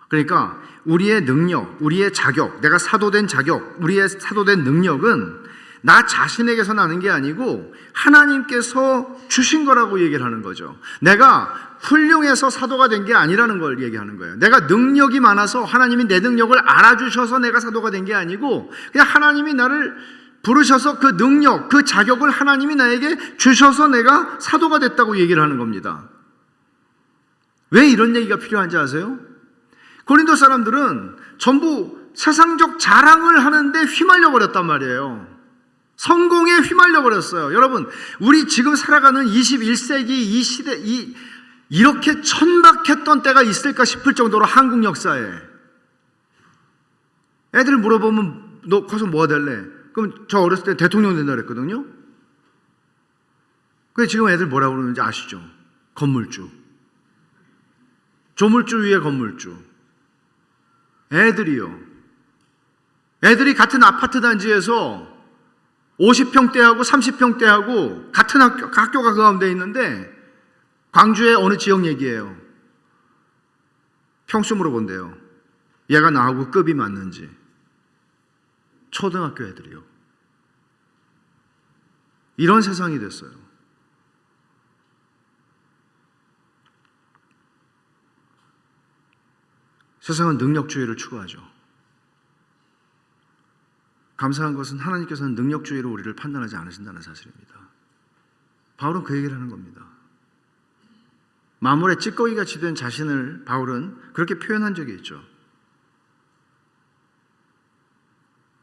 그러니까 우리의 능력, 우리의 자격, 내가 사도된 자격, 우리의 사도된 능력은 나 자신에게서 나는 게 아니고 하나님께서 주신 거라고 얘기를 하는 거죠. 내가 훌륭해서 사도가 된 게 아니라는 걸 얘기하는 거예요. 내가 능력이 많아서 하나님이 내 능력을 알아주셔서 내가 사도가 된 게 아니고, 그냥 하나님이 나를 부르셔서 그 능력, 그 자격을 하나님이 나에게 주셔서 내가 사도가 됐다고 얘기를 하는 겁니다. 왜 이런 얘기가 필요한지 아세요? 고린도 사람들은 전부 세상적 자랑을 하는데 휘말려 버렸단 말이에요. 성공에 휘말려 버렸어요. 여러분, 우리 지금 살아가는 21세기 이 시대, 이렇게 천박했던 때가 있을까 싶을 정도로 한국 역사에, 애들 물어보면 너 커서 뭐가 될래? 그럼 저 어렸을 때 대통령 된다 그랬거든요. 근데 지금 애들 뭐라고 그러는지 아시죠? 건물주. 조물주 위에 건물주. 애들이 같은 아파트 단지에서 50평대하고 30평대하고 같은 학교가 그 가운데 있는데, 광주의 어느 지역 얘기예요. 평수 물어본대요. 얘가 나하고 급이 맞는지. 초등학교 애들이요. 이런 세상이 됐어요. 세상은 능력주의를 추구하죠. 감사한 것은 하나님께서는 능력주의로 우리를 판단하지 않으신다는 사실입니다. 바울은 그 얘기를 하는 겁니다. 마물에 찌꺼기같이 된 자신을 바울은 그렇게 표현한 적이 있죠.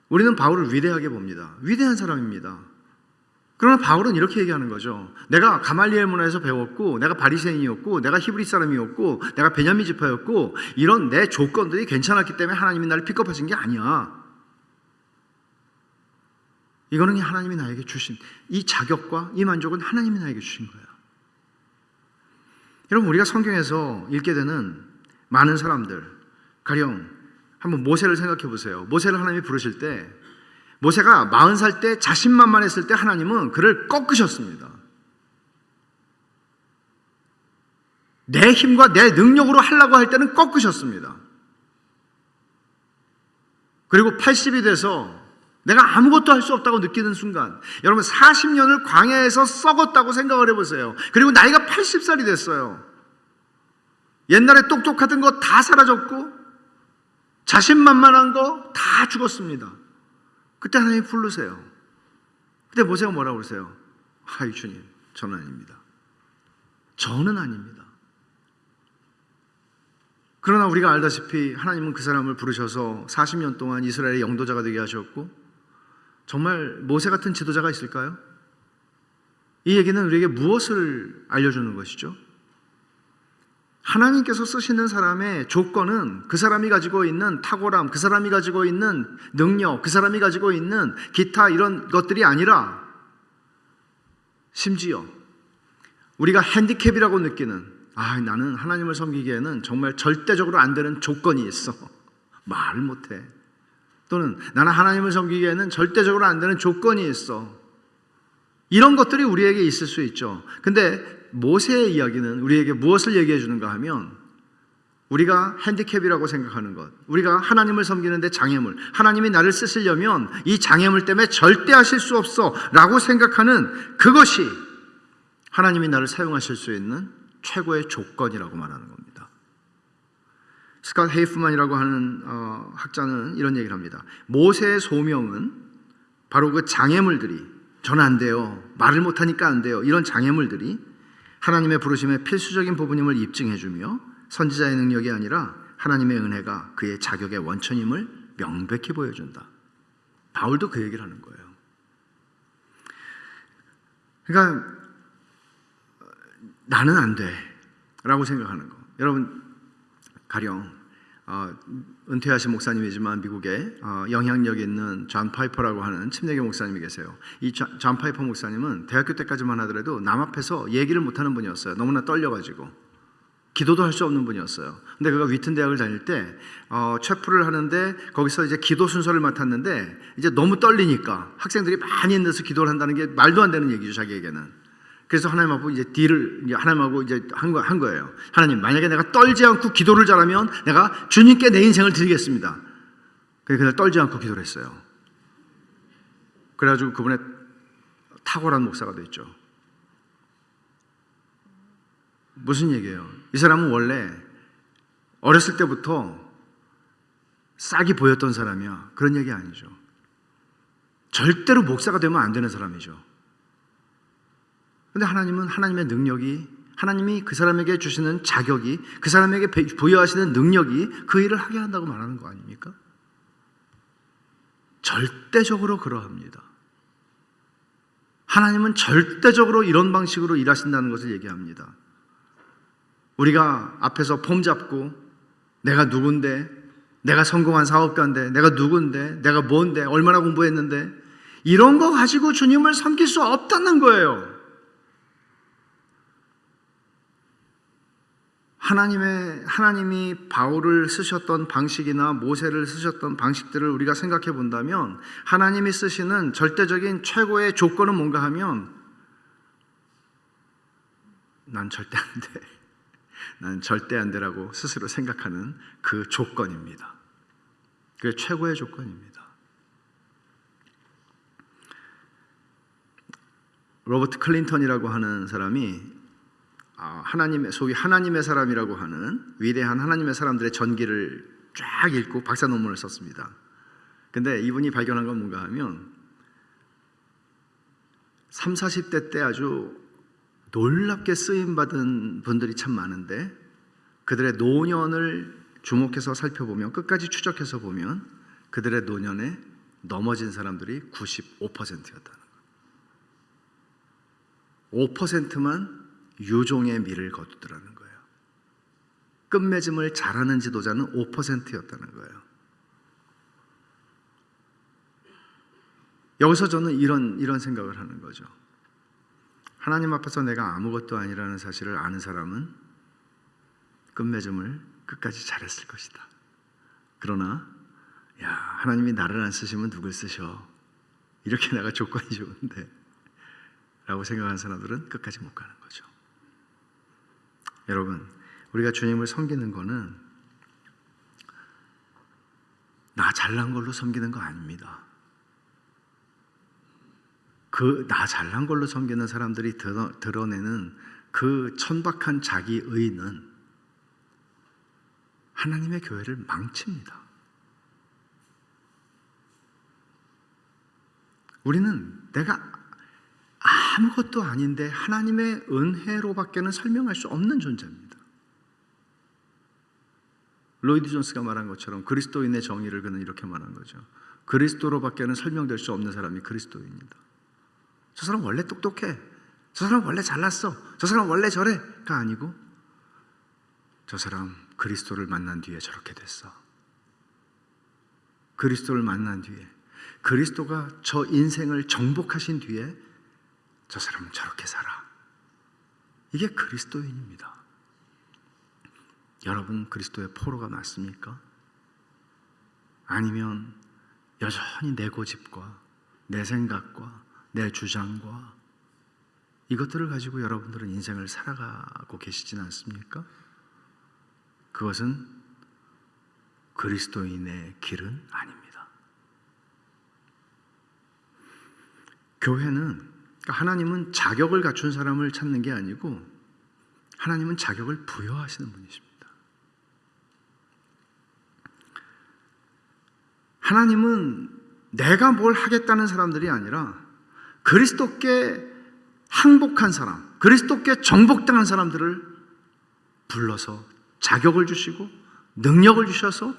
우리는 바울을 위대하게 봅니다. 위대한 사람입니다. 그러나 바울은 이렇게 얘기하는 거죠. 내가 가말리엘 문화에서 배웠고, 내가 바리새인이었고, 내가 히브리 사람이었고, 내가 베냐민 지파였고, 이런 내 조건들이 괜찮았기 때문에 하나님이 나를 픽업하신 게 아니야. 이거는 하나님이 나에게 주신 이 자격과 이 만족은 하나님이 나에게 주신 거야. 여러분, 우리가 성경에서 읽게 되는 많은 사람들, 가령 한번 모세를 생각해 보세요. 모세를 하나님이 부르실 때, 모세가 40살 때 자신만만했을 때 하나님은 그를 꺾으셨습니다. 내 힘과 내 능력으로 하려고 할 때는 꺾으셨습니다. 그리고 80이 돼서 내가 아무것도 할 수 없다고 느끼는 순간, 여러분 40년을 광야에서 썩었다고 생각을 해보세요. 그리고 나이가 80살이 됐어요. 옛날에 똑똑하던 거 다 사라졌고 자신만만한 거 다 죽었습니다. 그때 하나님 부르세요. 그때 모세가 뭐라고 그러세요? 아이 주님, 저는 아닙니다. 저는 아닙니다. 그러나 우리가 알다시피 하나님은 그 사람을 부르셔서 40년 동안 이스라엘의 영도자가 되게 하셨고, 정말 모세 같은 지도자가 있을까요? 이 얘기는 우리에게 무엇을 알려주는 것이죠? 하나님께서 쓰시는 사람의 조건은 그 사람이 가지고 있는 탁월함, 그 사람이 가지고 있는 능력, 그 사람이 가지고 있는 기타 이런 것들이 아니라, 심지어 우리가 핸디캡이라고 느끼는, 나는 하나님을 섬기기에는 정말 절대적으로 안 되는 조건이 있어, 말을 못해. 또는 나는 하나님을 섬기기에는 절대적으로 안 되는 조건이 있어. 이런 것들이 우리에게 있을 수 있죠. 근데 모세의 이야기는 우리에게 무엇을 얘기해 주는가 하면, 우리가 핸디캡이라고 생각하는 것, 우리가 하나님을 섬기는데 장애물, 하나님이 나를 쓰시려면 이 장애물 때문에 절대 하실 수 없어 라고 생각하는 그것이 하나님이 나를 사용하실 수 있는 최고의 조건이라고 말하는 겁니다. 스캇 헤이프만이라고 하는 학자는 이런 얘기를 합니다. 모세의 소명은 바로 그 장애물들이, 저는 안 돼요, 말을 못하니까 안 돼요, 이런 장애물들이 하나님의 부르심의 필수적인 부분임을 입증해주며, 선지자의 능력이 아니라 하나님의 은혜가 그의 자격의 원천임을 명백히 보여준다. 바울도 그 얘기를 하는 거예요. 그러니까 나는 안 돼 라고 생각하는 거. 여러분, 가령 은퇴하신 목사님이지만 미국에 영향력 있는 존 파이퍼라고 하는 침례교 목사님이 계세요. 이 존 파이퍼 목사님은 대학교 때까지만 하더라도 남 앞에서 얘기를 못하는 분이었어요. 너무나 떨려가지고 기도도 할 수 없는 분이었어요. 근데 그가 위튼 대학을 다닐 때 체프를 하는데 거기서 이제 기도 순서를 맡았는데, 이제 너무 떨리니까 학생들이 많이 있는 데서 기도를 한다는 게 말도 안 되는 얘기죠, 자기에게는. 그래서 하나님하고 이제 딜을 하나님하고 이제 한 거예요. 하나님, 만약에 내가 떨지 않고 기도를 잘하면 내가 주님께 내 인생을 드리겠습니다. 그래서 그날 떨지 않고 기도를 했어요. 그래가지고 그분의 탁월한 목사가 됐죠. 무슨 얘기예요? 이 사람은 원래 어렸을 때부터 싹이 보였던 사람이야. 그런 얘기 아니죠. 절대로 목사가 되면 안 되는 사람이죠. 근데 하나님은 하나님의 능력이, 하나님이 그 사람에게 주시는 자격이, 그 사람에게 부여하시는 능력이 그 일을 하게 한다고 말하는 거 아닙니까? 절대적으로 그러합니다. 하나님은 절대적으로 이런 방식으로 일하신다는 것을 얘기합니다. 우리가 앞에서 폼 잡고 내가 누군데, 내가 성공한 사업가인데, 내가 누군데, 내가 뭔데, 얼마나 공부했는데, 이런 거 가지고 주님을 섬길 수 없다는 거예요. 하나님이 바울을 쓰셨던 방식이나 모세를 쓰셨던 방식들을 우리가 생각해 본다면, 하나님이 쓰시는 절대적인 최고의 조건은 뭔가 하면, 난 절대 안 돼, 난 절대 안 되라고 스스로 생각하는 그 조건입니다. 그게 최고의 조건입니다. 로버트 클린턴이라고 하는 사람이 소위 하나님의 사람이라고 하는 위대한 하나님의 사람들의 전기를 쫙 읽고 박사 논문을 썼습니다. 근데 이분이 발견한 건 뭔가 하면, 30, 40대 때 아주 놀랍게 쓰임받은 분들이 참 많은데, 그들의 노년을 주목해서 살펴보면, 끝까지 추적해서 보면 그들의 노년에 넘어진 사람들이 95%였다는 거예요. 5%만 유종의 미를 거두더라는 거예요. 끝맺음을 잘하는 지도자는 5%였다는 거예요. 여기서 저는 이런 생각을 하는 거죠. 하나님 앞에서 내가 아무것도 아니라는 사실을 아는 사람은 끝맺음을 끝까지 잘했을 것이다. 그러나 하나님이 나를 안 쓰시면 누굴 쓰셔? 이렇게 내가 조건이 좋은데 라고 생각하는 사람들은 끝까지 못 가는 거죠. 여러분, 우리가 주님을 섬기는 거는 나 잘난 걸로 섬기는 거 아닙니다. 나 잘난 걸로 섬기는 사람들이 드러내는 그 천박한 자기의는 하나님의 교회를 망칩니다. 우리는 내가 아무것도 아닌데 하나님의 은혜로밖에는 설명할 수 없는 존재입니다. 로이드 존스가 말한 것처럼 그리스도인의 정의를 그는 이렇게 말한 거죠. 그리스도로밖에는 설명될 수 없는 사람이 그리스도인이다. 저 사람 원래 똑똑해, 저 사람 원래 잘났어, 저 사람 원래 저래가 아니고 저 사람 그리스도를 만난 뒤에 저렇게 됐어. 그리스도를 만난 뒤에, 그리스도가 저 인생을 정복하신 뒤에 저 사람은 저렇게 살아. 이게 그리스도인입니다. 여러분 그리스도의 포로가 맞습니까? 아니면 여전히 내 고집과 내 생각과 내 주장과 이것들을 가지고 여러분들은 인생을 살아가고 계시진 않습니까? 그것은 그리스도인의 길은 아닙니다. 교회는, 그러니까 하나님은 자격을 갖춘 사람을 찾는 게 아니고 하나님은 자격을 부여하시는 분이십니다. 하나님은 내가 뭘 하겠다는 사람들이 아니라 그리스도께 항복한 사람, 그리스도께 정복당한 사람들을 불러서 자격을 주시고 능력을 주셔서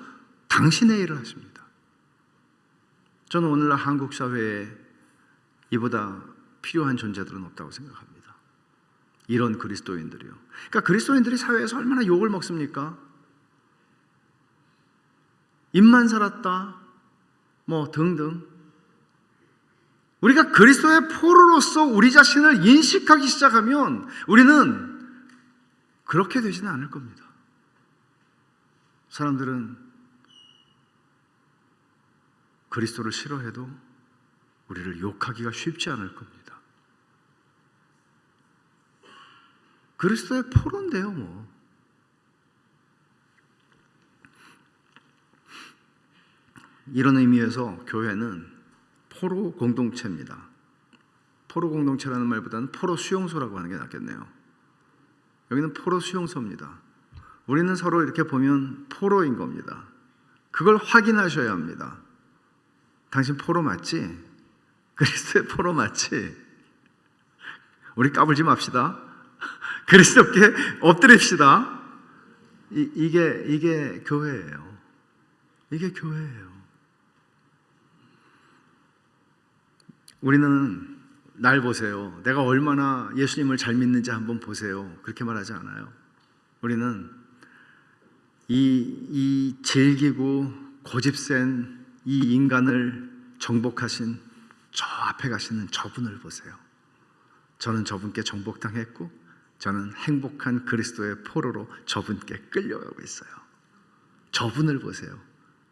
당신의 일을 하십니다. 저는 오늘날 한국 사회에 이보다 필요한 존재들은 없다고 생각합니다. 이런 그리스도인들이요. 그러니까 그리스도인들이 사회에서 얼마나 욕을 먹습니까? 입만 살았다, 뭐 등등. 우리가 그리스도의 포로로서 우리 자신을 인식하기 시작하면 우리는 그렇게 되지는 않을 겁니다. 사람들은 그리스도를 싫어해도 우리를 욕하기가 쉽지 않을 겁니다. 그리스도의 포로인데요, 뭐. 이런 의미에서 교회는 포로 공동체입니다. 포로 공동체라는 말보다는 포로 수용소라고 하는 게 낫겠네요. 여기는 포로 수용소입니다. 우리는 서로 이렇게 보면 포로인 겁니다. 그걸 확인하셔야 합니다. 당신 포로 맞지? 그리스도의 포로 맞지? 우리 까불지 맙시다. 그리스도께 엎드립시다. 이게 교회예요. 이게 교회예요. 우리는 날 보세요. 내가 얼마나 예수님을 잘 믿는지 한번 보세요. 그렇게 말하지 않아요. 우리는 이 질기고 고집센 이 인간을 정복하신 저 앞에 가시는 저분을 보세요. 저는 저분께 정복당했고 저는 행복한 그리스도의 포로로 저분께 끌려가고 있어요. 저분을 보세요.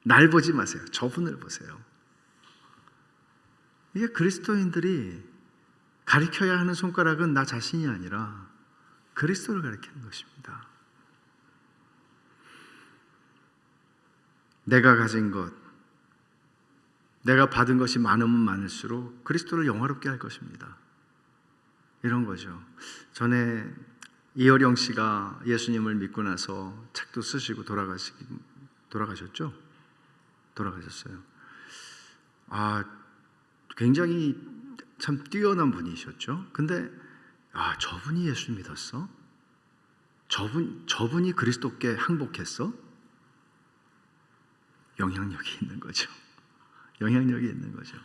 날 보지 마세요. 저분을 보세요. 이게 그리스도인들이 가리켜야 하는 손가락은 나 자신이 아니라 그리스도를 가리키는 것입니다. 내가 가진 것, 내가 받은 것이 많으면 많을수록 그리스도를 영화롭게 할 것입니다. 이런 거죠. 전에 이어령 씨가 예수님을 믿고 나서 책도 쓰시고 돌아가셨죠? 돌아가셨어요. 굉장히 참 뛰어난 분이셨죠. 근데 저분이 예수 믿었어? 저분이 그리스도께 항복했어? 영향력이 있는 거죠. 영향력이 있는 거죠.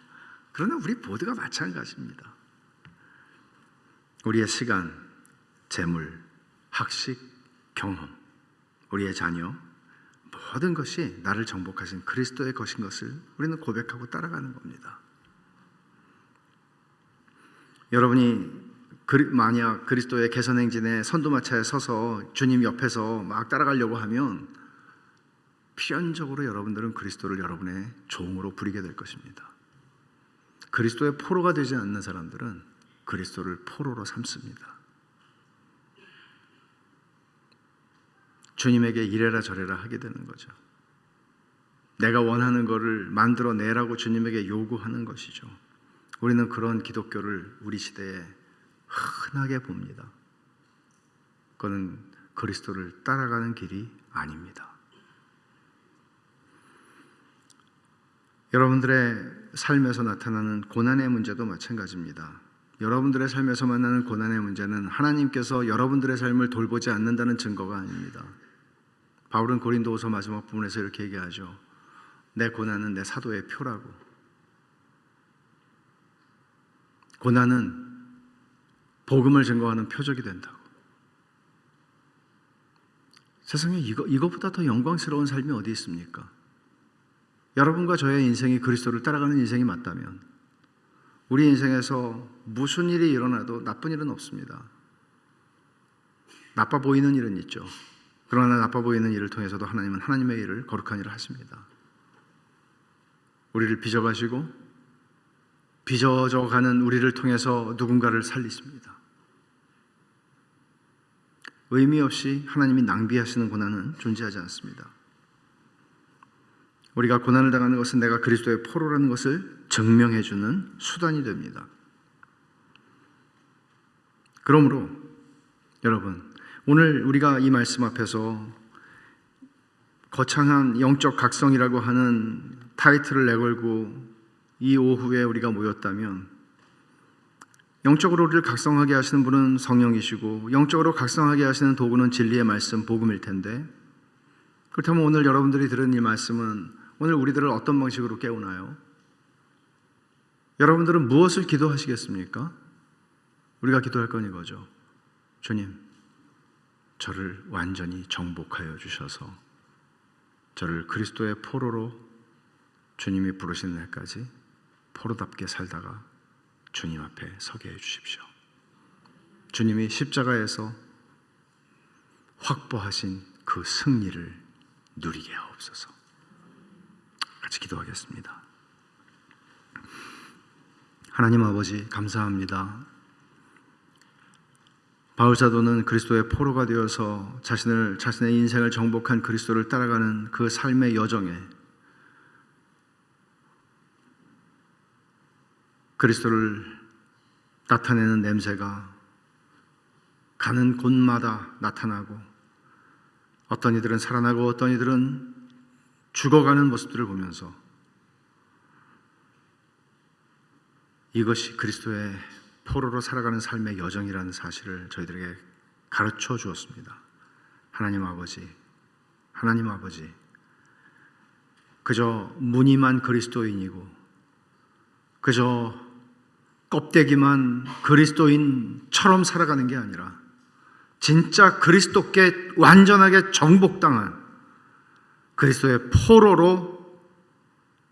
그러나 우리 모두가 마찬가지입니다. 우리의 시간, 재물, 학식, 경험, 우리의 자녀, 모든 것이 나를 정복하신 그리스도의 것인 것을 우리는 고백하고 따라가는 겁니다. 여러분이 만약 그리스도의 개선행진에 선두마차에 서서 주님 옆에서 막 따라가려고 하면 필연적으로 여러분들은 그리스도를 여러분의 종으로 부리게 될 것입니다. 그리스도의 포로가 되지 않는 사람들은 그리스도를 포로로 삼습니다. 주님에게 이래라 저래라 하게 되는 거죠. 내가 원하는 것을 만들어내라고 주님에게 요구하는 것이죠. 우리는 그런 기독교를 우리 시대에 흔하게 봅니다. 그거는 그리스도를 따라가는 길이 아닙니다. 여러분들의 삶에서 나타나는 고난의 문제도 마찬가지입니다. 여러분들의 삶에서 만나는 고난의 문제는 하나님께서 여러분들의 삶을 돌보지 않는다는 증거가 아닙니다. 바울은 고린도후서 마지막 부분에서 이렇게 얘기하죠. 내 고난은 내 사도의 표라고. 고난은 복음을 증거하는 표적이 된다고. 세상에 이거보다 더 영광스러운 삶이 어디 있습니까? 여러분과 저의 인생이 그리스도를 따라가는 인생이 맞다면 우리 인생에서 무슨 일이 일어나도 나쁜 일은 없습니다. 나빠 보이는 일은 있죠. 그러나 나빠 보이는 일을 통해서도 하나님은 하나님의 일을, 거룩한 일을 하십니다. 우리를 빚어가시고 빚어져가는 우리를 통해서 누군가를 살리십니다. 의미 없이 하나님이 낭비하시는 고난은 존재하지 않습니다. 우리가 고난을 당하는 것은 내가 그리스도의 포로라는 것을 증명해주는 수단이 됩니다. 그러므로 여러분, 오늘 우리가 이 말씀 앞에서 거창한 영적 각성이라고 하는 타이틀을 내걸고 이 오후에 우리가 모였다면, 영적으로 우리를 각성하게 하시는 분은 성령이시고 영적으로 각성하게 하시는 도구는 진리의 말씀, 복음일 텐데, 그렇다면 오늘 여러분들이 들은 이 말씀은 오늘 우리들을 어떤 방식으로 깨우나요? 여러분들은 무엇을 기도하시겠습니까? 우리가 기도할 건 이거죠. 주님, 저를 완전히 정복하여 주셔서 저를 그리스도의 포로로 주님이 부르신 날까지 포로답게 살다가 주님 앞에 서게 해주십시오. 주님이 십자가에서 확보하신 그 승리를 누리게 하옵소서. 같이 기도하겠습니다. 하나님 아버지, 감사합니다. 바울 사도는 그리스도의 포로가 되어서 자신의 인생을 정복한 그리스도를 따라가는 그 삶의 여정에 그리스도를 나타내는 냄새가 가는 곳마다 나타나고, 어떤 이들은 살아나고 어떤 이들은 죽어가는 모습들을 보면서 이것이 그리스도의 포로로 살아가는 삶의 여정이라는 사실을 저희들에게 가르쳐 주었습니다. 하나님 아버지, 그저 무늬만 그리스도인이고 그저 껍데기만 그리스도인처럼 살아가는 게 아니라 진짜 그리스도께 완전하게 정복당한 그리스도의 포로로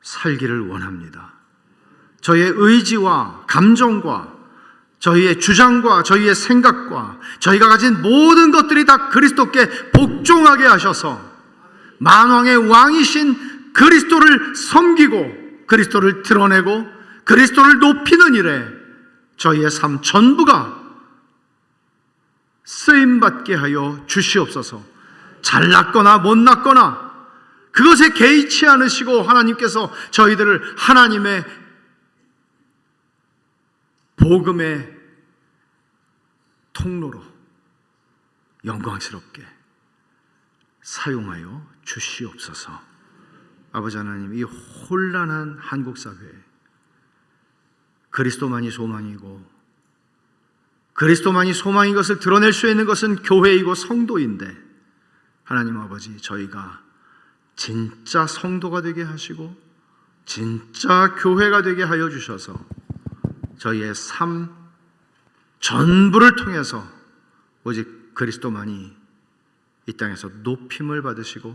살기를 원합니다. 저희의 의지와 감정과 저희의 주장과 저희의 생각과 저희가 가진 모든 것들이 다 그리스도께 복종하게 하셔서 만왕의 왕이신 그리스도를 섬기고 그리스도를 드러내고 그리스도를 높이는 일에 저희의 삶 전부가 쓰임받게 하여 주시옵소서. 잘났거나 못났거나 그것에 개의치 않으시고 하나님께서 저희들을 하나님의 복음의 통로로 영광스럽게 사용하여 주시옵소서. 아버지 하나님, 이 혼란한 한국 사회에 그리스도만이 소망이고 그리스도만이 소망인 것을 드러낼 수 있는 것은 교회이고 성도인데, 하나님 아버지, 저희가 진짜 성도가 되게 하시고 진짜 교회가 되게 하여 주셔서 저희의 삶 전부를 통해서 오직 그리스도만이 이 땅에서 높임을 받으시고